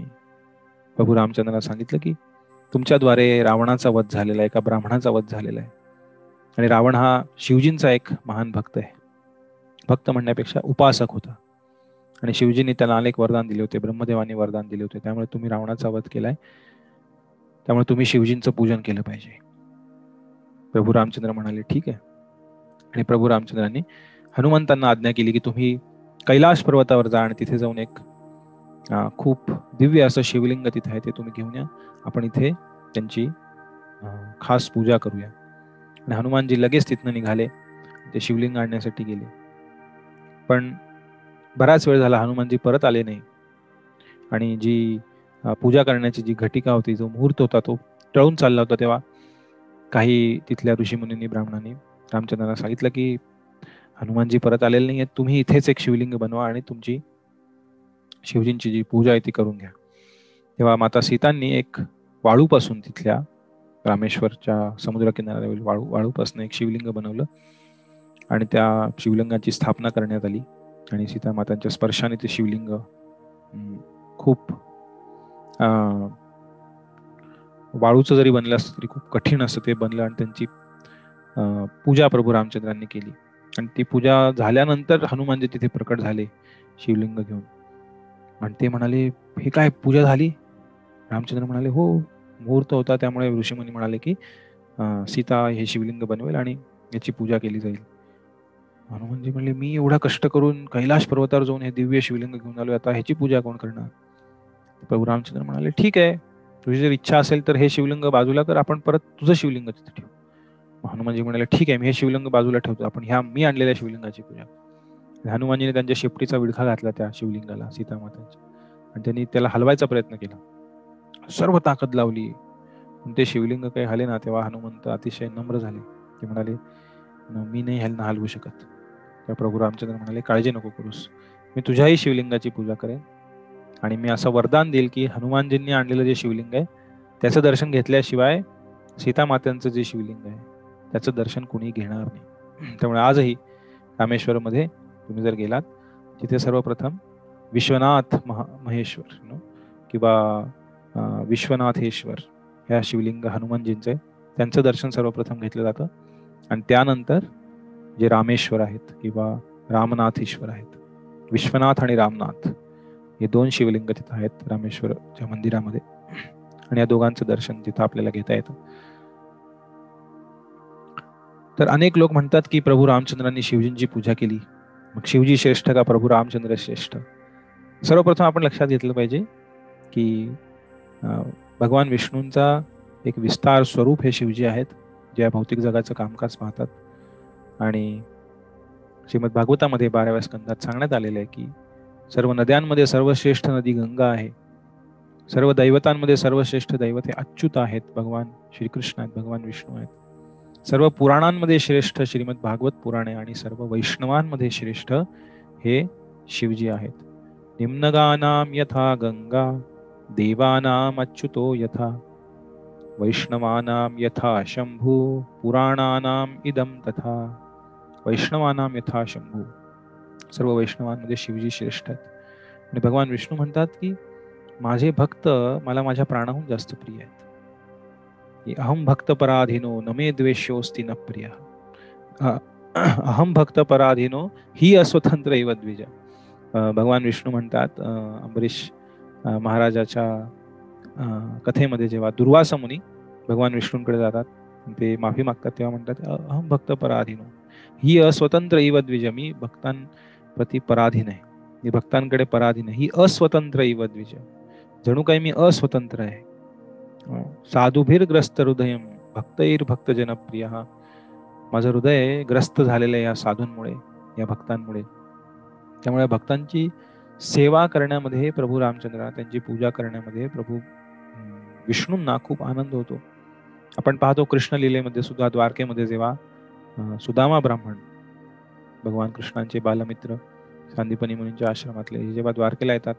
प्रभू रामचंद्रांना सांगितलं की तुमच्याद्वारे रावणाचा वध झालेला आहे, एका ब्राह्मणाचा वध झालेला आहे. आणि रावण हा शिवजींचा एक महान भक्त आहे. भक्त म्हणण्यापेक्षा उपासक होता. आणि शिवजींनी त्याला अनेक वरदान दिले होते, ब्रह्मदेवानी वरदान दिले होते. त्यामुळे तुम्ही रावणाचा वध केलाय, त्यामुळे तुम्ही शिवजींचं पूजन केलं पाहिजे. प्रभू रामचंद्र म्हणाले ठीक आहे. आणि प्रभू रामचंद्रांनी हनुमंतांना आज्ञा केली की तुम्ही कैलास पर्वतावर जा आणि तिथे जाऊन एक खूप दिव्य असं शिवलिंग तिथे आहे, ते तुम्ही घेऊन या, आपण इथे त्यांची खास पूजा करूया. आणि हनुमानजी लगेच तिथनं निघाले, ते शिवलिंग आणण्यासाठी गेले. पण बराच वेळ झाला हनुमानजी परत आले नाही. आणि जी पूजा करण्याची जी घटिका होती, जो मुहूर्त होता, तो टळून चालला होता. तेव्हा काही तिथल्या ऋषीमुनींनी ब्राह्मणांनी रामचंद्रांना सांगितलं की हनुमानजी परत आलेले नाही आहेत, तुम्ही इथेच एक शिवलिंग बनवा आणि तुमची शिवजींची जी पूजा आहे ती करून घ्या. तेव्हा माता सीतांनी एक वाळूपासून, तिथल्या रामेश्वरच्या समुद्र किनाऱ्यावरील वाळूपासून एक शिवलिंग बनवलं आणि त्या शिवलिंगाची स्थापना करण्यात आली. आणि सीतामातांच्या स्पर्शाने ते शिवलिंग खूप वाळूचं जरी बनलं असतं तरी खूप कठीण असं ते बनलं. आणि त्यांची पूजा प्रभू रामचंद्रांनी केली. आणि ती पूजा झाल्यानंतर हनुमानजी तिथे प्रकट झाले शिवलिंग घेऊन. आणि ते म्हणाले, हे काय पूजा झाली? रामचंद्र म्हणाले, हो, मुहूर्त होता, त्यामुळे ऋषीमुनी म्हणाले की सीता हे शिवलिंग बनवेल आणि याची पूजा केली जाईल. हनुमानजी म्हणले, मी एवढा कष्ट करून कैलाश पर्वतावर जाऊन हे दिव्य शिवलिंग घेऊन आलो, आता ह्याची पूजा कोण करणार? प्रभू रामचंद्र म्हणाले, ठीक आहे, तुझी जर इच्छा असेल तर हे शिवलिंग बाजूला कर, आपण परत तुझं शिवलिंग तिथे ठेवू. हनुमानजी म्हणाले, ठीक आहे, मी हे शिवलिंग बाजूला ठेवतो, आपण ह्या मी आणलेल्या शिवलिंगाची पूजा. हनुमानजीने त्यांच्या शेपटीचा विळखा घातला त्या शिवलिंगाला, सीतामातांच्या, आणि त्यांनी त्याला हलवायचा प्रयत्न केला, सर्व ताकद लावली, पण ते शिवलिंग काही हले ना. तेव्हा हनुमंत अतिशय नम्र झाले. ते म्हणाले, मी नाही ह्यांना हलवू शकत. त्या प्रभू रामचंद्र म्हणाले, काळजी नको करूस, मी तुझ्याही शिवलिंगाची पूजा करेन. आणि मी असं वरदान देईल की हनुमानजींनी आणलेलं जे शिवलिंग आहे त्याचं दर्शन घेतल्याशिवाय सीतामात्यांचं जे शिवलिंग आहे त्याचं दर्शन कोणी घेणार नाही. त्यामुळे आजही रामेश्वरमध्ये तुम्ही जर गेलात, तिथे सर्वप्रथम विश्वनाथ महेश्वर किंवा विश्वनाथेश्वर ह्या शिवलिंग हनुमानजींचे, त्यांचं दर्शन सर्वप्रथम घेतलं जातं. आणि त्यानंतर जे रामेश्वर आहेत किंवा रामनाथेश्वर आहेत, विश्वनाथ आणि रामनाथ हे दोन शिवलिंग तिथं आहेत रामेश्वरच्या मंदिरामध्ये. आणि या दोघांचं दर्शन तिथं आपल्याला घेता येतं. तर अनेक लोक म्हणतात की प्रभू रामचंद्रांनी शिवजींची पूजा केली, मग शिवजी श्रेष्ठ का प्रभू रामचंद्र श्रेष्ठ? सर्वप्रथम आपण लक्षात घेतलं पाहिजे की भगवान विष्णूंचा एक विस्तार स्वरूप हे शिवजी आहेत, जे भौतिक जगाचं कामकाज पाहतात. आणि श्रीमद भागवतामध्ये 12व्या स्कंदात सांगण्यात आलेलं आहे की सर्व नद्यांमध्ये सर्वश्रेष्ठ नदी गंगा आहे, सर्व दैवतांमध्ये सर्वश्रेष्ठ दैवत हे अच्युत आहेत, भगवान श्रीकृष्ण आहेत, भगवान विष्णू आहेत. सर्व पुराणांमध्ये श्रेष्ठ श्रीमद भागवत पुराण आहे, आणि सर्व वैष्णवांमध्ये श्रेष्ठ हे शिवजी आहेत. निम्नगानाम यथा गंगा देवानाम अच्युतो यथा, वैष्णवानाम यथा शंभू पुराणानाम इदम तथा. वैष्णवानाम यथा शंभू, सर्व वैष्णवांमध्ये शिवजी श्रेष्ठ आहेत. आणि भगवान विष्णू म्हणतात की माझे भक्त मला माझ्या प्राणाहून जास्त प्रिय आहेत. अहम भक्त पराधीनो न मे द्वेष्योस्ति न प्रिय. अहम भक्त पराधीनो ही अस्वतंत्र इव द्विज. भगवान विष्णू म्हणतात अंबरीश महाराजाच्या कथेमध्ये जेव्हा दुर्वासा मुनी भगवान विष्णूंकडे जातात, ते माफी मागतात, तेव्हा म्हणतात अहम भक्त पराधीनो ही अस्वतंत्र इव द्विज. मी भक्तांप्रती पराधीन आहे, मी भक्तांकडे पराधीन आहे. ही अस्वतंत्र इव द्विज, जणू काही मी अस्वतंत्र आहे. साधुभिर्ग्रस्त हृदय भक्तैर भक्त जनप्रिय. माझं हृदय ग्रस्त झालेलं आहे या साधूंमुळे, या भक्तांमुळे. त्यामुळे भक्तांची सेवा करण्यामध्ये प्रभू रामचंद्र, त्यांची पूजा करण्यामध्ये प्रभू विष्णूंना खूप आनंद होतो. आपण पाहतो कृष्ण लीलेमध्ये सुद्धा, द्वारकेमध्ये जेव्हा सुदामा ब्राह्मण भगवान कृष्णांचे बालमित्र सांदीपनी मुनींच्या आश्रमातले जेव्हा द्वारकेला येतात,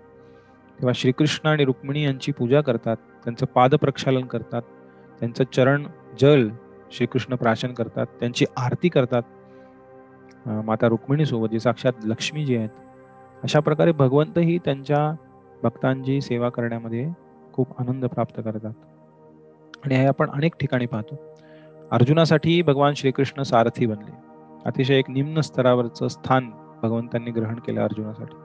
तेव्हा श्रीकृष्ण आणि रुक्मिणी यांची पूजा करतात, त्यांचं पाद प्रक्षालन करतात, त्यांचं चरण जल श्रीकृष्ण प्राशन करतात, त्यांची आरती करतात माता रुक्मिणी सोबत, जी साक्षात लक्ष्मी जी आहेत. अशा प्रकारे भगवंतही त्यांच्या भक्तांची सेवा करण्यामध्ये खूप आनंद प्राप्त करतात. आणि हे आपण अनेक ठिकाणी पाहतो. अर्जुनासाठी भगवान श्रीकृष्ण सारथी बनले. अतिशय एक निम्न स्तरावरचं स्थान भगवंतांनी ग्रहण केलं अर्जुनासाठी.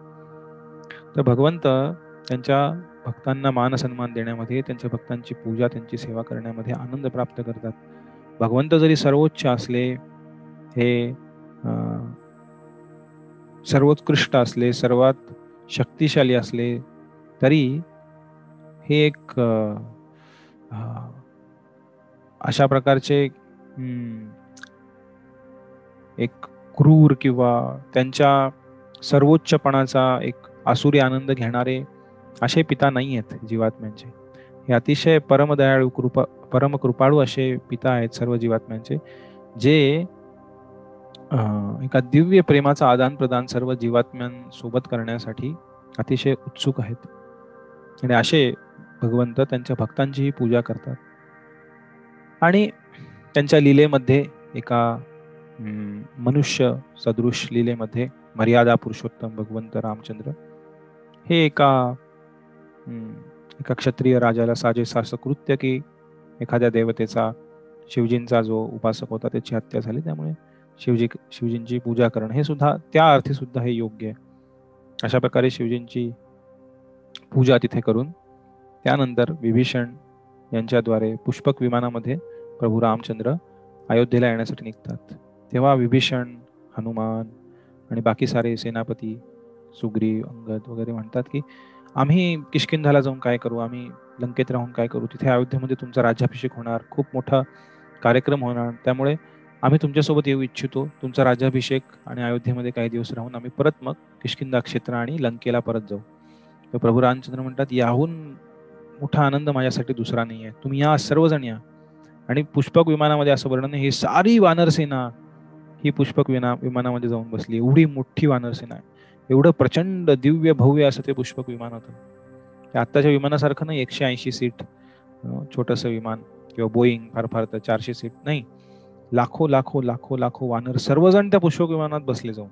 तर भगवंत त्यांच्या भक्तांना मान सन्मान देण्यामध्ये, त्यांच्या भक्तांची पूजा, त्यांची सेवा करण्यामध्ये आनंद प्राप्त करतात. भगवंत जरी सर्वोच्च असले, हे सर्वोत्कृष्ट असले, सर्वात शक्तिशाली असले, तरी हे एक अशा प्रकारचे एक क्रूर किंवा त्यांच्या सर्वोच्चपणाचा एक आसुरी आनंद घेणारे असे पिता नाही आहेत जीवात्म्यांचे. हे अतिशय परमदयाळू परम कृपाळू असे पिता आहेत सर्व जीवात्म्यांचे, जे एका दिव्य प्रेमाचा आदान प्रदान सर्व जीवात्म्यांसोबत करण्यासाठी अतिशय उत्सुक आहेत. आणि असे भगवंत त्यांच्या भक्तांचीही पूजा करतात. आणि त्यांच्या लीलेमध्ये एका मनुष्य सदृश लीलेमध्ये मर्यादा पुरुषोत्तम भगवंत रामचंद्र हे एका क्षत्रिय राजाला साजेसं असं कृत्य की एखाद्या देवतेचा, शिवजींचा जो उपासक होता त्याची हत्या झाली, त्यामुळे शिवजींची पूजा करणं हे सुद्धा त्या अर्थी सुद्धा हे योग्य आहे. अशा प्रकारे शिवजींची पूजा तिथे करून त्यानंतर विभीषण यांच्याद्वारे पुष्पक विमानामध्ये प्रभू रामचंद्र अयोध्येला येण्यासाठी निघतात. तेव्हा विभीषण, हनुमान आणि बाकी सारे सेनापती सुग्रीव, अंगद वगैरे म्हणतात की आम्ही किष्किंधाला जाऊन काय करू, आम्ही लंकेत राहून काय करू, तिथे अयोध्येमध्ये तुमचा राज्याभिषेक होणार, खूप मोठा कार्यक्रम होणार, त्यामुळे आम्ही तुमच्यासोबत येऊ इच्छितो. तुमचा राज्याभिषेक आणि अयोध्येमध्ये काही दिवस राहून आम्ही परत मग किष्किंधा क्षेत्र आणि लंकेला परत जाऊ. तर प्रभू रामचंद्र म्हणतात याहून मोठा आनंद माझ्यासाठी दुसरा नाही आहे, तुम्ही या, सर्वजण या. आणि पुष्पक विमानामध्ये असं वर्णन, ही सारी वानरसेना ही पुष्पक विमानामध्ये जाऊन बसली. एवढी मोठी वानरसेना आहे, एवढं प्रचंड दिव्य भव्य असं ते पुष्पक विमान होतं. आत्ताच्या विमानासारखं नाही 180 सीट छोटंसं विमान किंवा बोईंग फार फार तर 400 सीट नाही, लाखो लाखो लाखो लाखो वानर सर्वजण त्या पुष्पक विमानात बसले जाऊन.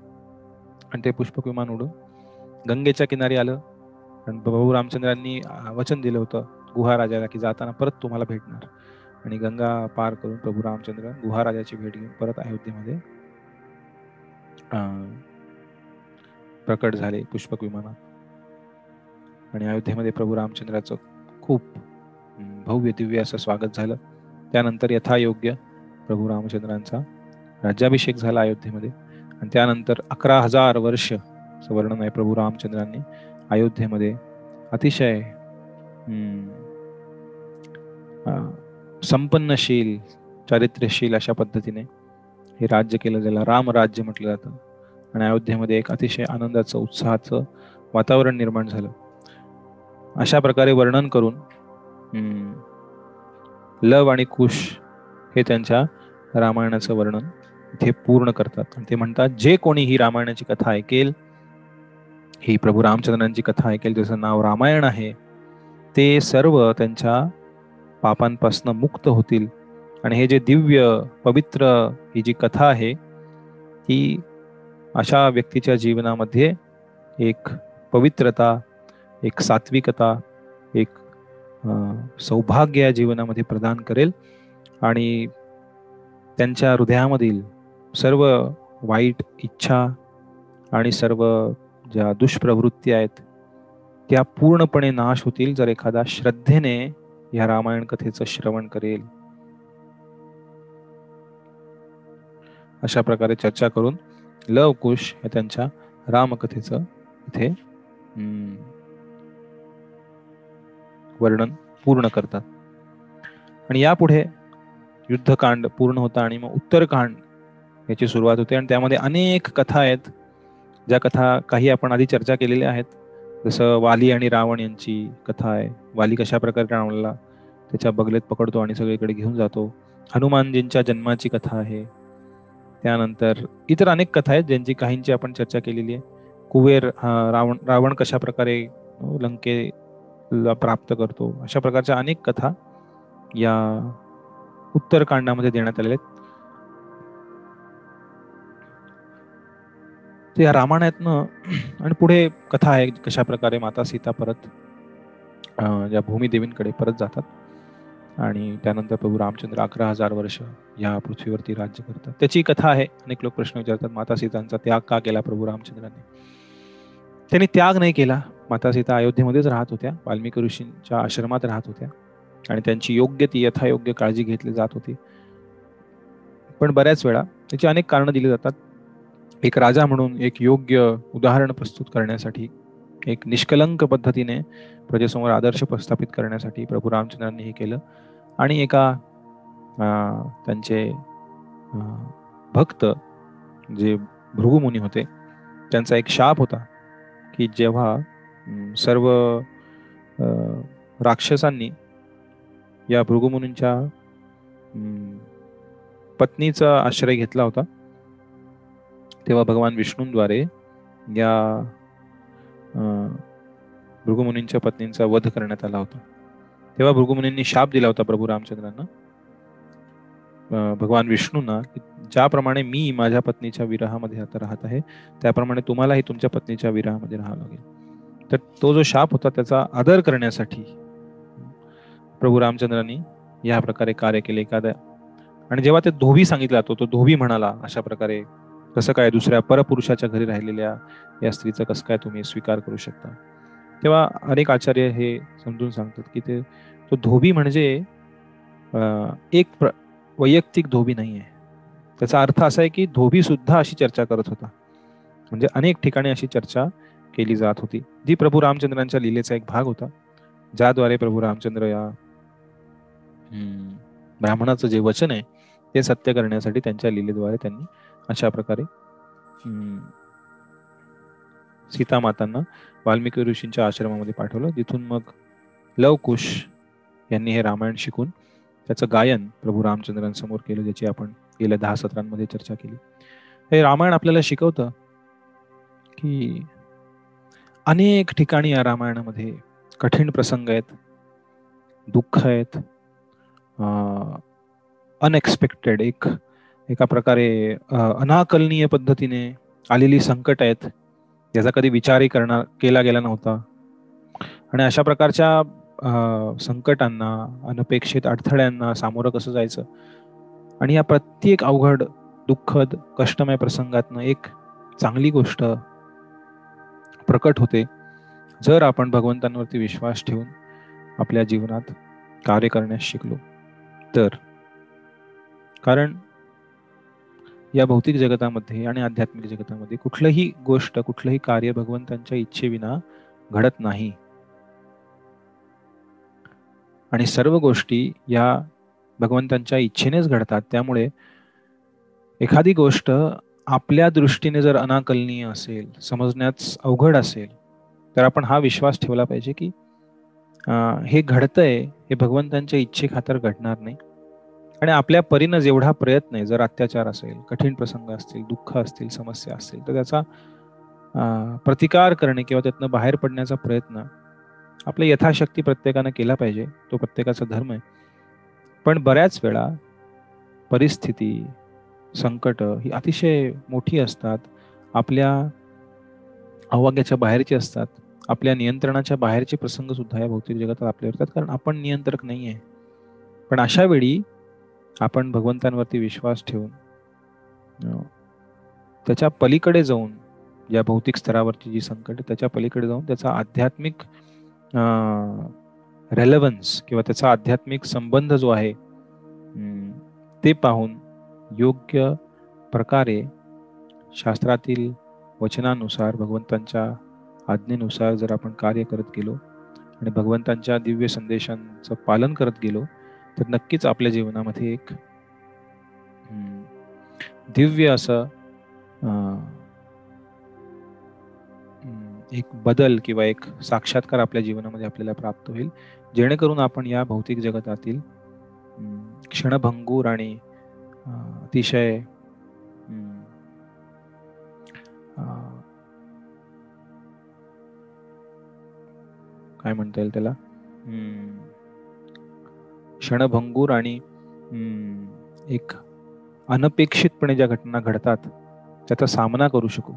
आणि ते पुष्पक विमान उडून गंगेच्या किनारी आलं. आणि प्रभू रामचंद्रांनी वचन दिलं होतं गुहा राजाला की जाताना परत तुम्हाला भेटणार. आणि गंगा पार करून प्रभू रामचंद्र गुहा राजाची भेट घेऊन परत अयोध्येमध्ये प्रकट झाले पुष्पक विमानात. आणि अयोध्येमध्ये प्रभू रामचंद्राचं खूप भव्य दिव्य असं स्वागत झालं. त्यानंतर यथायोग्य प्रभू रामचंद्रांचा राज्याभिषेक झाला अयोध्येमध्ये. आणि त्यानंतर 11,000 वर्ष असं वर्णन आहे प्रभू रामचंद्रांनी अयोध्येमध्ये अतिशय संपन्नशील, चारित्र्यशील अशा पद्धतीने हे राज्य केलं, ज्याला राम राज्य म्हटलं जातं. आणि अयोध्येमध्ये एक अतिशय आनंदाचं, उत्साहाचं वातावरण निर्माण झालं. अशा प्रकारे वर्णन करून लव आणि कुश हे त्यांच्या रामायणाचं वर्णन इथे पूर्ण करतात. आणि ते म्हणतात जे कोणी ही रामायणाची कथा ऐकेल, ही प्रभू रामचंद्रांची कथा ऐकेल, ज्याचं नाव रामायण आहे, ते सर्व त्यांच्या पापांपासून मुक्त होतील. आणि हे जे दिव्य पवित्र ही जी कथा आहे ती अशा व्यक्तीच्या जीवनामध्ये एक पवित्रता, एक सात्विकता, एक सौभाग्य या जीवनामध्ये प्रदान करेल. आणि त्यांच्या हृदयामधील सर्व वाईट इच्छा आणि सर्व ज्या दुष्प्रवृत्ती आहेत त्या पूर्णपणे नाश होतील जर एखादा श्रद्धेने या रामायण कथेचं श्रवण करेल. अशा प्रकारे चर्चा करून लव कुश हे त्यांच्या रामकथेचं इथे वर्णन पूर्ण करतात. आणि यापुढे युद्धकांड पूर्ण होता आणि मग उत्तरकांड याची सुरुवात होते. आणि त्यामध्ये अनेक कथा आहेत, ज्या कथा काही आपण आधी चर्चा केलेल्या आहेत. जसं वाली आणि रावण यांची कथा आहे. वाली कशा प्रकारे रावणाला त्याच्या बगलेत पकडतो आणि सगळीकडे घेऊन जातो. हनुमानजींच्या जन्माची कथा आहे. त्यानंतर इतर अनेक कथा आहेत ज्यांची काहींची आपण चर्चा केलेली आहे. कुबेर रावण कशा प्रकारे लंकेला प्राप्त करतो, अशा प्रकारच्या अनेक कथा या उत्तरकांडामध्ये देण्यात आलेल्या आहेत. ते या रामायणातनं आणि पुढे कथा आहे कशा प्रकारे माता सीता परत या भूमिदेवींकडे परत जातात. आणि त्यानंतर प्रभू रामचंद्र 11,000 वर्ष या पृथ्वीवरती राज्य करतात. त्याची कथा आहे. अनेक लोक प्रश्न विचारतात माता सीतांचा त्याग का केला प्रभू रामचंद्रांनी. त्यांनी त्याग नाही केला. माता सीता अयोध्येमध्येच राहत होत्या, वाल्मिकी ऋषींच्या आश्रमात राहत होत्या आणि त्यांची योग्य ती यथायोग्य काळजी घेतली जात होती. पण बऱ्याच वेळा त्याची अनेक कारणं दिली जातात. एक राजा म्हणून एक योग्य उदाहरण प्रस्तुत करण्यासाठी, एक निष्कलंक पद्धतीने प्रजेसमोर आदर्श प्रस्थापित करण्यासाठी प्रभू रामचंद्रांनी हे केलं. आणि एका त्यांचे भक्त जे भृगुमुनी होते त्यांचा एक शाप होता की जेव्हा सर्व राक्षसांनी या भृगुमुनींच्या पत्नीचा आश्रय घेतला होता, तेव्हा भगवान विष्णूंद्वारे या भृगुमुनींच्या पत्नींचा वध करण्यात आला होता. तेव्हा भृगुमुनींनी शाप दिला होता प्रभू रामचंद्रांना भगवान विष्णूंना की ज्याप्रमाणे मी माझ्या पत्नीच्या विरहामध्ये आता राहत आहे त्याप्रमाणे तुम्हालाही तुमच्या पत्नीच्या विरहामध्ये राहावं लागेल. तर तो जो शाप होता त्याचा आदर करण्यासाठी प्रभू रामचंद्रांनी या प्रकारे कार्य केले. एखाद्या आणि जेव्हा ते धोबी सांगितला तो धोबी म्हणाला अशा प्रकारे, कसं काय दुसऱ्या परपुरुषाच्या घरी राहिलेल्या या स्त्रीचा कसं काय तुम्ही स्वीकार करू शकता. तेव्हा अनेक आचार्य हे समजून सांगतात की ते तो धोबी म्हणजे एक वैयक्तिक धोबी नाही आहे. त्याचा अर्थ असा आहे की धोबी सुद्धा अशी चर्चा करत होता. म्हणजे अनेक ठिकाणी अशी चर्चा केली जात होती, जी प्रभू रामचंद्रांच्या लीलेचा एक भाग होता, ज्याद्वारे प्रभू रामचंद्र या ब्राह्मणाचं जे वचन आहे ते सत्य करण्यासाठी त्यांच्या लीलेद्वारे त्यांनी अशा प्रकारे सीता मातांना वाल्मिकी ऋषींच्या आश्रमामध्ये पाठवलं. तिथून मग लवकुश यांनी हे रामायण शिकून त्याचं गायन प्रभू रामचंद्रांसमोर केलं, ज्याची आपण गेल्या 10 सत्रांमध्ये चर्चा केली. हे रामायण आपल्याला शिकवतं की अनेक ठिकाणी या रामायणामध्ये कठीण प्रसंग आहेत, दुःख आहेत, अनएक्सपेक्टेड एका प्रकारे अनाकलनीय पद्धतीने आलेली संकट आहेत, ज्याचा कधी विचारही केला गेला नव्हता. आणि अशा प्रकारच्या संकटांना, अनपेक्षित अडथळ्यांना सामोरं कसं जायचं, आणि या प्रत्येक अवघड, दुःखद, कष्टमय प्रसंगातनं एक चांगली गोष्ट प्रकट होते जर आपण भगवंतांवरती विश्वास ठेवून आपल्या जीवनात कार्य करण्यास शिकलो तर. कारण या भौतिक जगतामध्ये आणि आध्यात्मिक जगतामध्ये कुठलंही गोष्ट, कुठलंही कार्य भगवंतांच्या इच्छेविना घडत नाही. आणि सर्व गोष्टी या भगवंतांच्या इच्छेनेच घडतात. त्यामुळे एखादी गोष्ट आपल्या दृष्टीने जर अनाकलनीय असेल, समजण्यास अवघड असेल, तर आपण हा विश्वास ठेवला पाहिजे की हे घडतंय हे भगवंतांच्या इच्छेखातर घडणार नाही. आणि आपल्या परीनं जेवढा प्रयत्न आहे, जर अत्याचार असेल, कठीण प्रसंग असतील, दुःख असतील, समस्या असतील, तर त्याचा प्रतिकार करणे किंवा त्यातनं बाहेर पडण्याचा प्रयत्न आपल्या यथाशक्ती प्रत्येकानं केला पाहिजे. तो प्रत्येकाचा धर्म आहे. पण बऱ्याच वेळा परिस्थिती, संकट ही अतिशय मोठी असतात, आपल्या आवाक्याच्या बाहेरची असतात, आपल्या नियंत्रणाच्या बाहेरचे प्रसंग सुद्धा या भौतिक जगात आपल्यावर येतात, कारण आपण नियंत्रक नाही आहे. पण अशा वेळी आपण भगवंतांवरती विश्वास ठेवून त्याच्या पलीकडे जाऊन, या भौतिक स्तरावरची जी संकट त्याच्या पलीकडे जाऊन त्याचा आध्यात्मिक रेलेव्हन्स किंवा त्याचा आध्यात्मिक संबंध जो आहे ते पाहून योग्य प्रकारे शास्त्रातील वचनानुसार, भगवंतांच्या आज्ञेनुसार जर आपण कार्य करत गेलो आणि भगवंतांच्या दिव्य संदेशांचं पालन करत गेलो तर नक्कीच आपल्या जीवनामध्ये दिव्य असं एक बदल किंवा एक साक्षात्कार आपल्या जीवनामध्ये आपल्याला प्राप्त होईल, जेणेकरून आपण या भौतिक जगतातील क्षणभंगूर आणि अतिशय काय म्हणता येईल त्याला, क्षणभंगूर आणि एक अनपेक्षितपणे ज्या घटना घडतात त्याचा सामना करू शकू.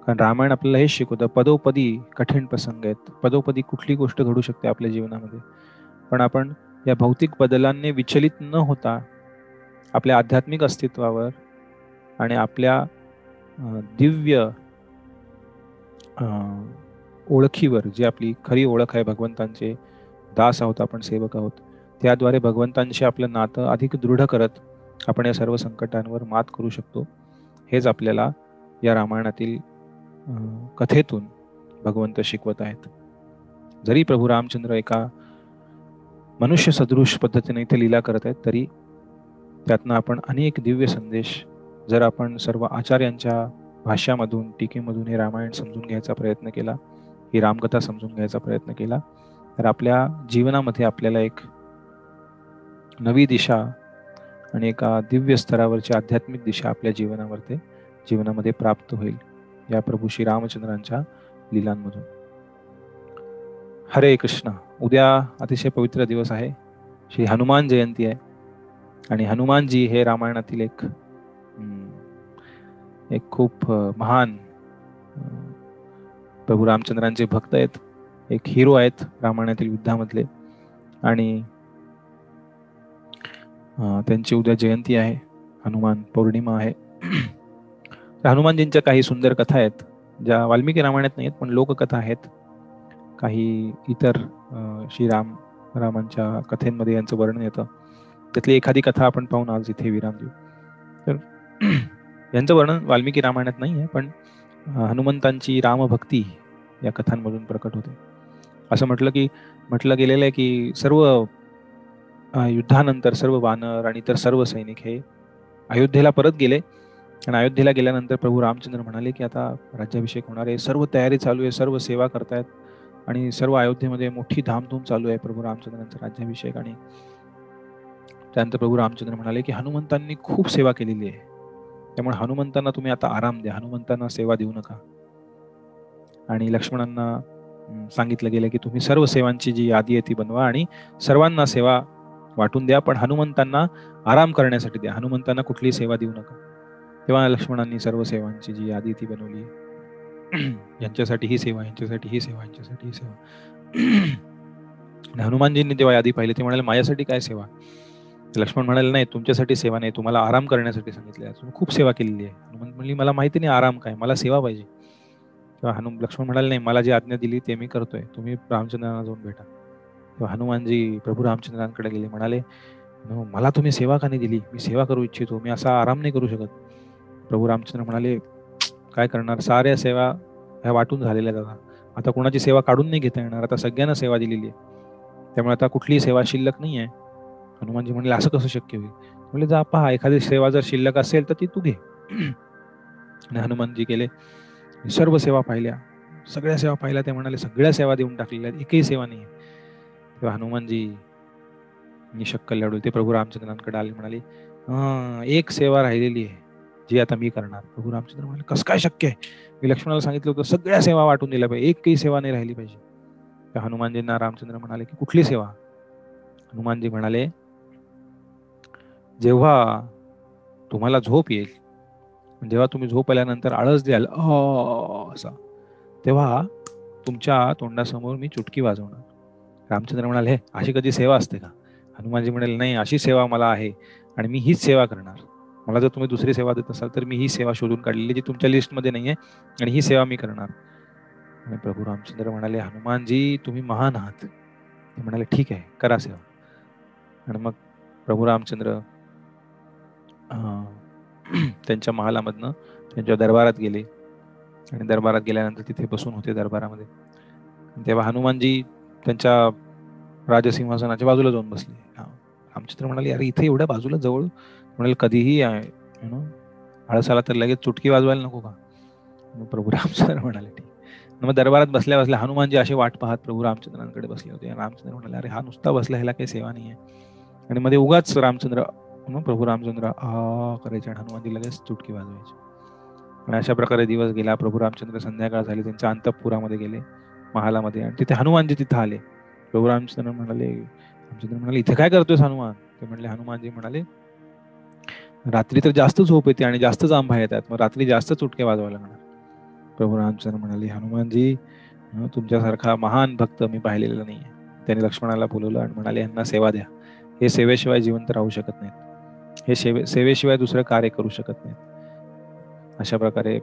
कारण रामायण आपल्याला हेच शिकवतं, पदोपदी कठीण प्रसंग आहेत, पदोपदी कुठली गोष्ट घडू शकते आपल्या जीवनामध्ये. पण आपण या भौतिक बदलांनी विचलित न होता आपल्या आध्यात्मिक अस्तित्वावर आणि आपल्या दिव्य ओळखीवर, जी आपली खरी ओळख आहे, भगवंतांचे दास आहोत आपण, सेवक आहोत, त्याद्वारे भगवंतांशी आपलं नातं अधिक दृढ करत आपण या सर्व संकटांवर मात करू शकतो. हेच आपल्याला या रामायणातील कथेतून भगवंत शिकवत आहेत. जरी प्रभू रामचंद्र एका मनुष्य सदृश पद्धतीने इथे लीला करत आहेत, तरी त्यातनं आपण अनेक दिव्य संदेश, जर आपण सर्व आचार्यांच्या भाष्यामधून, टीकेमधून हे रामायण समजून घ्यायचा प्रयत्न केला, ही रामकथा समजून घ्यायचा प्रयत्न केला, तर आपल्या जीवनामध्ये आपल्याला एक नवी दिशा आणि एका दिव्य स्तरावरची आध्यात्मिक दिशा आपल्या जीवनामध्ये प्राप्त होईल या प्रभू श्री रामचंद्रांच्या लीलांमधून. हरे कृष्ण. उद्या अतिशय पवित्र दिवस आहे, श्री हनुमान जयंती आहे. आणि हनुमानजी हे रामायणातील एक खूप महान प्रभू रामचंद्रांचे भक्त आहेत, एक हिरो आहेत रामायणातील युद्धामधले. आणि त्यांची उद्या जयंती आहे, हनुमान पौर्णिमा आहे. हनुमानजींच्या काही सुंदर कथा आहेत ज्या वाल्मिकी रामायणात नाही आहेत, पण लोककथा आहेत. काही इतर रामांच्या कथेमध्ये यांचं वर्णन येतं. त्यातली एखादी कथा आपण पाहून आज इथे विराम देऊ. तर यांचं वर्णन वाल्मिकी रामायणात नाही आहे, पण हनुमंतांची रामभक्ती या कथांमधून प्रकट होते. असं म्हटलं गेलेलं आहे की सर्व युद्धानंतर सर्व वानर आणि इतर सर्व सैनिक हे अयोध्येला परत गेले. आणि अयोध्येला गेल्यानंतर प्रभू रामचंद्र म्हणाले की आता राज्याभिषेक होणार आहे, सर्व तयारी चालू आहे, सर्व सेवा करतायत आणि सर्व अयोध्येमध्ये मोठी धामधूम चालू आहे प्रभू रामचंद्रांचा राज्याभिषेक. आणि त्यानंतर प्रभू रामचंद्र म्हणाले की हनुमंतांनी खूप सेवा केलेली आहे, त्यामुळे हनुमंतांना तुम्ही आता आराम द्या, हनुमंतांना सेवा देऊ नका. आणि लक्ष्मणांना सांगितलं गेलं की तुम्ही सर्व सेवांची जी यादी आहे ती बनवा आणि सर्वांना सेवा वाटून द्या, पण हनुमंतांना आराम करण्यासाठी द्या, हनुमंतांना कुठलीही सेवा देऊ नका. तेव्हा लक्ष्मणांनी सर्व सेवांची जी यादी ती बनवली, यांच्यासाठी ही सेवा, यांच्यासाठी ही सेवा, यांच्यासाठी ही सेवा. हनुमानजींनी तेव्हा यादी पाहिली, ते म्हणाले माझ्यासाठी काय सेवा? लक्ष्मण म्हणाले नाही, तुमच्यासाठी सेवा नाही, तुम्हाला आराम करण्यासाठी सांगितले, तुम्ही खूप सेवा केलेली आहे. हनुमान म्हणली मला माहिती नाही आराम काय, मला सेवा पाहिजे. तेव्हा लक्ष्मण म्हणाले नाही, मला जी आज्ञा दिली ते मी करतोय, तुम्ही रामचंद्रांना जाऊन भेटा. तेव्हा हनुमानजी प्रभू रामचंद्रांकडे गेले, म्हणाले मला तुम्ही सेवा का नाही दिली? मी सेवा करू इच्छितो, मी असा आराम नाही करू शकत. प्रभू रामचंद्र म्हणाले काय करणार, साऱ्या सेवा ह्या वाटून झालेल्या दादा, आता कोणाची सेवा काढून नाही घेता येणार, आता सगळ्यांना सेवा दिलेली आहे, त्यामुळे आता कुठलीही सेवा शिल्लक नाही आहे. हनुमानजी म्हणले असं कसं शक्य होईल? म्हणजे जा पहा, एखादी सेवा जर शिल्लक असेल तर ती तू घे. आणि हनुमानजी गेले, सर्व सेवा पाहिल्या, सगळ्या सेवा पाहिल्या. ते म्हणाले सगळ्या सेवा देऊन टाकलेल्या, एकही सेवा नाही. तेव्हा हनुमानजी निशक्कल लढू ते प्रभू रामचंद्रांकडे आले, म्हणाले एक सेवा राहिलेली आहे जी आता मी करणार. प्रभू रामचंद्र म्हणाले कसं काय शक्य आहे? मी लक्ष्मणाला सांगितलं होतं सगळ्या सेवा वाटून दिल्या पाहिजे, एकही सेवा नाही राहिली पाहिजे. त्या हनुमानजींना रामचंद्र म्हणाले की कुठली सेवा? हनुमानजी म्हणाले जेव्हा तुम्हाला झोप येईल, जेव्हा तुम्ही झोप आल्यानंतर आळस द्याल असा, तेव्हा तुमच्या तोंडासमोर मी चुटकी वाजवणार. रामचंद्र म्हणाले अशी कधी सेवा असते का? हनुमानजी म्हणाले नाही, अशी सेवा मला आहे आणि मी हीच सेवा करणार. मला जर तुम्ही दुसरी सेवा देत असाल तर मी ही सेवा शोधून काढलेली जी तुमच्या लिस्टमध्ये नाहीये, आणि ही सेवा मी करणार. आणि प्रभू रामचंद्र म्हणाले हनुमानजी तुम्ही महान आहात. ते म्हणाले ठीक आहे, करा सेवा. आणि मग प्रभू रामचंद्र त्यांच्या महालामधनं त्यांच्या दरबारात गेले. आणि दरबारात गेल्यानंतर तिथे बसून होते दरबारामध्ये. तेव्हा हनुमानजी त्यांच्या राजसिंहासनाच्या बाजूला जाऊन बसले. रामचंद्र म्हणाले अरे इथे एवढ्या बाजूला जवळ, म्हणाले कधीही आळस आला तर लगेच चुटकी वाजवायला नको का? प्रभू रामचंद्र म्हणाले ठीक. मग दरबारात बसल्या बसल्या हनुमानजी असे वाट पाहत प्रभू रामचंद्रांकडे बसले होते. रामचंद्र म्हणाले अरे हा नुसता बसला, ह्याला काही सेवा नाही आहे. आणि मध्ये उगाच प्रभू रामचंद्र करायचे आणि हनुमानजी लगेच चुटकी वाजवायची. आणि अशा प्रकारे दिवस गेला. प्रभू रामचंद्र संध्याकाळ झाली, त्यांच्या अंतःपुरामध्ये गेले, महालामध्ये, आणि तिथे हनुमानजी तिथे आले. प्रभू रामचंद्र म्हणाले इथे काय करतोय हनुमान? ते म्हणले हनुमानजी म्हणाले रात्री तर जास्त झोप येते आणि जास्त जांभा येतात, मग रात्री जास्त चुटके वाजवायला लागणार. प्रभू रामचंद्र म्हणाले हनुमानजी तुमच्यासारखा महान भक्त मी पाहिलेला नाही. त्यांनी लक्ष्मणाला बोलवलं आणि म्हणाले यांना सेवा द्या, हे सेवेशिवाय जिवंत राहू शकत नाहीत, हे सेवेशिवाय दुसरं कार्य करू शकत नाहीत. अशा प्रकारे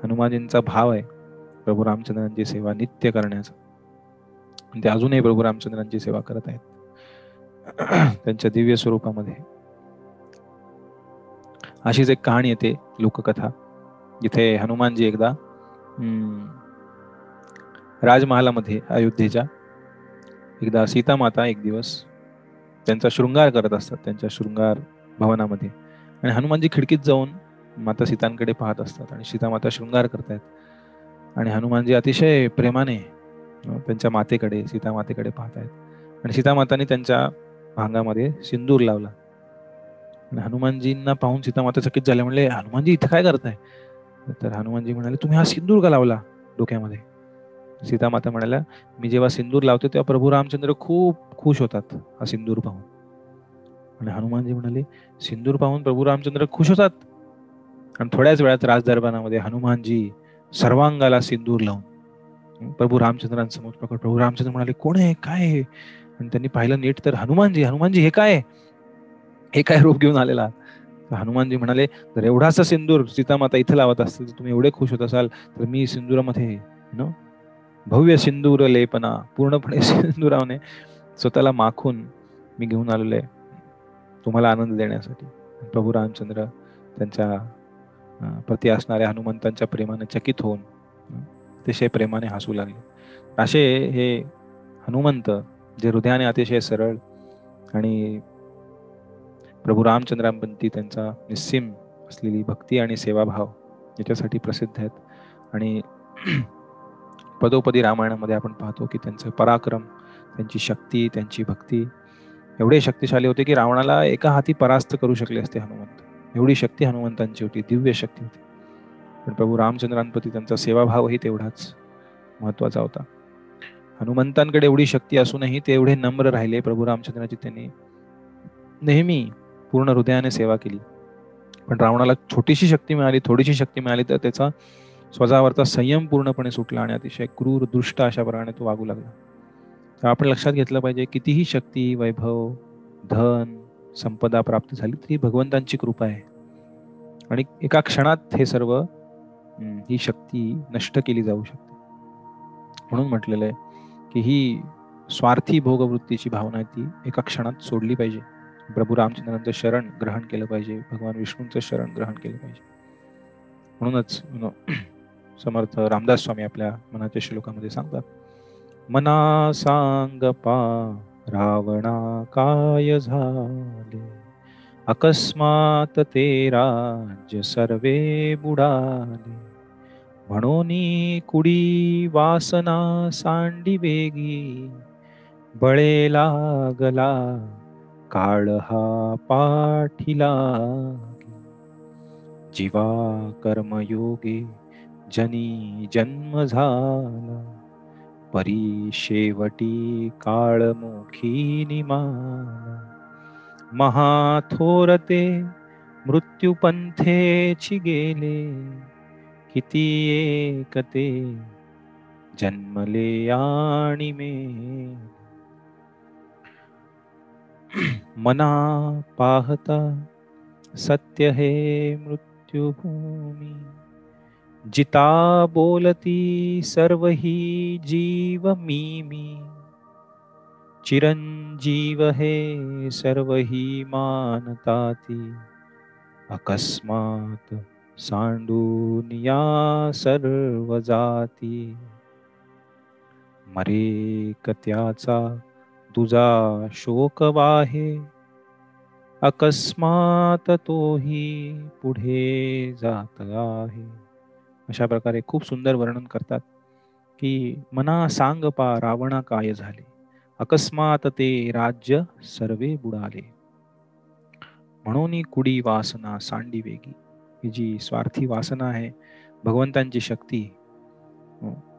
हनुमानजींचा भाव आहे प्रभू रामचंद्रांची सेवा नित्य करण्याचा. ते अजूनही प्रभू रामचंद्रांची सेवा करत आहेत त्यांच्या दिव्य स्वरूपामध्ये. अशीच एक कहाणी येते, लोककथा, जिथे हनुमानजी एकदा राजमहालामध्ये अयोध्येच्या एकदा सीता माता एक दिवस त्यांचा शृंगार करत असतात त्यांच्या शृंगार भवनामध्ये. आणि हनुमानजी खिडकीत जाऊन माता सीतांकडे पाहत असतात आणि सीता माता शृंगार करतायत. आणि हनुमानजी अतिशय प्रेमाने त्यांच्या मातेकडे, सीता मातेकडे पाहतायत. आणि सीता माताने त्यांच्या भांगामध्ये सिंदूर लावला. आणि हनुमानजींना पाहून सीता माता चकित झाले, म्हणले हनुमानजी इथे काय करताय? तर हनुमानजी म्हणाले तुम्ही हा सिंदूर का लावला डोक्यामध्ये? सीता माता म्हणाल्या मी जेव्हा सिंदूर लावते तेव्हा प्रभू रामचंद्र खूप खुश होतात हा सिंदूर पाहून. आणि हनुमानजी म्हणाले, सिंदूर पाहून प्रभू रामचंद्र खुश होतात. आणि थोड्याच वेळात राजदरबारामध्ये हनुमानजी सर्वांगाला सिंदूर लावून प्रभू रामचंद्रांसमोर प्रकट. प्रभू रामचंद्र म्हणाले, कोण आहे, काय आहे? आणि त्यांनी पाहिलं नीट तर हनुमानजी. हनुमानजी, हे काय, हे काय रूप घेऊन आलेला? हनुमानजी म्हणाले, जर एवढासा सिंदूर सीतामाता इथं लावत असतील तर तुम्ही एवढे खुश होत असाल, तर मी सिंदुरामध्ये भव्य सिंदूर लेपना, पूर्णपणे सिंदुराने स्वतःला माखून मी घेऊन आलेलो आहे तुम्हाला आनंद देण्यासाठी. प्रभू रामचंद्र त्यांच्या प्रति असणाऱ्या हनुमंतांच्या प्रेमाने चकित होऊन अतिशय प्रेमाने हसू लागले. असे हे हनुमंत, जे हृदयाने अतिशय सरळ आणि प्रभू रामचंद्रांप्रती त्यांचा निस्सीम असलेली भक्ती आणि सेवाभाव याच्यासाठी प्रसिद्ध आहेत. आणि पदोपदी रामायणामध्ये आपण पाहतो की त्यांचं पराक्रम, त्यांची शक्ती, त्यांची भक्ती एवढे शक्तिशाली होते की रावणाला एका हाती परास्त करू शकले असते हनुमंत. एवढी शक्ती हनुमंतांची होती, दिव्य शक्ती होती. पण प्रभू रामचंद्रांप्रती त्यांचा सेवाभावही तेवढाच महत्वाचा होता. हनुमंतांकडे एवढी शक्ती असूनही ते एवढे नम्र राहिले. प्रभू रामचंद्राची त्यांनी नेहमी पूर्ण हृदयाने सेवा केली. पण रावणाला छोटीशी शक्ती मिळाली, थोडीशी शक्ती मिळाली तर त्याचा स्वतःवरचा संयम पूर्णपणे सुटला आणि अतिशय क्रूर, दुष्ट अशा प्रकारे तो वागू लागला. तर आपण लक्षात घेतलं पाहिजे, कितीही शक्ती, वैभव, धन, संपदा प्राप्त झाली तरी भगवंतांची कृपा आहे आणि एका क्षणात हे सर्व ही शक्ती नष्ट केली जाऊ शकते. म्हणून म्हटलेलं आहे की ही स्वार्थी भोगवृत्तीची भावना आहे ती एका क्षणात सोडली पाहिजे. प्रभू रामचंद्रांचं शरण ग्रहण केलं पाहिजे, भगवान विष्णूंचं शरण ग्रहण केलं पाहिजे. म्हणूनच समर्थ रामदास स्वामी आपल्या मनाच्या श्लोकामध्ये सांगतात, मना सांग पा रावणा काय झाले, अकस्मात ते राज्य सर्वे बुडाले, म्हणून कुडी वासना सांडी वेगी, बळे लागला काळ हा पाठीला, जीवा कर्मयोगे जनी जन्म झाला, परी शेवटी काळमुखी निमाला, महाथोरते मृत्युपंथेची गेले, किती एकते जन्मले आणि मेले, मना पाहता सत्य हे मृत्युभूमी, जिता बोलती सर्व ही जीव मी, चिरंजीव हे सर्व ही मानताती, अकस्मात सांडून या सर्व जाती, मरे कत्याचा तुझा शोक वाहे, अकस्मात तोही पुढे जात आहे. अशा प्रकारे खूप सुंदर वर्णन करतात की मना सांग पा रावणा काय झाले, अकस्मात ते राज्य सर्वे बुडाले, म्हणून कुडी वासना सांडी वेगी. ही जी स्वार्थी वासना आहे, भगवंतांची शक्ती,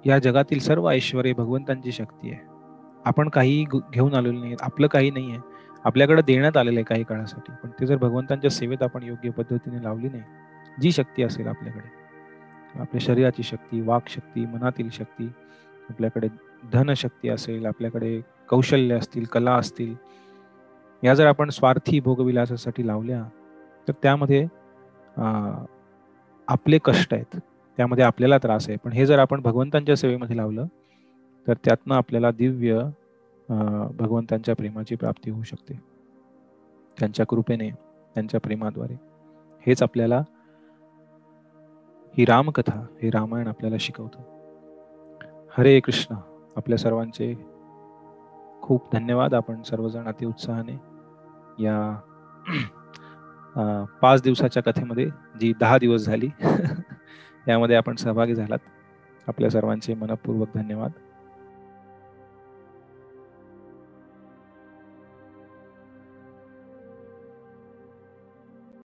या जगातील सर्व ऐश्वर्य भगवंतांची शक्ती आहे. आपण काही घेऊन आलेलो नाही, आपलं काही नाही आहे, आपल्याकडे देण्यात आलेलं आहे काही काळासाठी. पण ते जर भगवंतांच्या सेवेत आपण योग्य पद्धतीने लावली नाही, जी शक्ती असेल आपल्याकडे, आपल्या शरीराची शक्ती, वाक शक्ती, मनातील शक्ती, आपल्याकडे धनशक्ती असेल, आपल्याकडे कौशल्य असतील, कला असतील, या जर आपण स्वार्थी भोगविलासासाठी लावल्या तर त्यामध्ये आपले कष्ट आहेत, त्यामध्ये आपल्याला त्रास आहे. पण हे जर आपण भगवंतांच्या सेवेमध्ये लावलं तर त्यातनं आपल्याला दिव्य भगवंतांच्या प्रेमाची प्राप्ती होऊ शकते, त्यांच्या कृपेने, त्यांच्या प्रेमाद्वारे. हेच आपल्याला ही रामकथा, हे रामायण आपल्याला शिकवतं. हरे कृष्ण. आपल्या सर्वांचे खूप धन्यवाद. आपण सर्वजण अति उत्साहाने या 5 दिवसाच्या कथेमध्ये, जी 10 दिवस झाली यामध्ये आपण सहभागी झालात. आपल्या सर्वांचे मनपूर्वक धन्यवाद.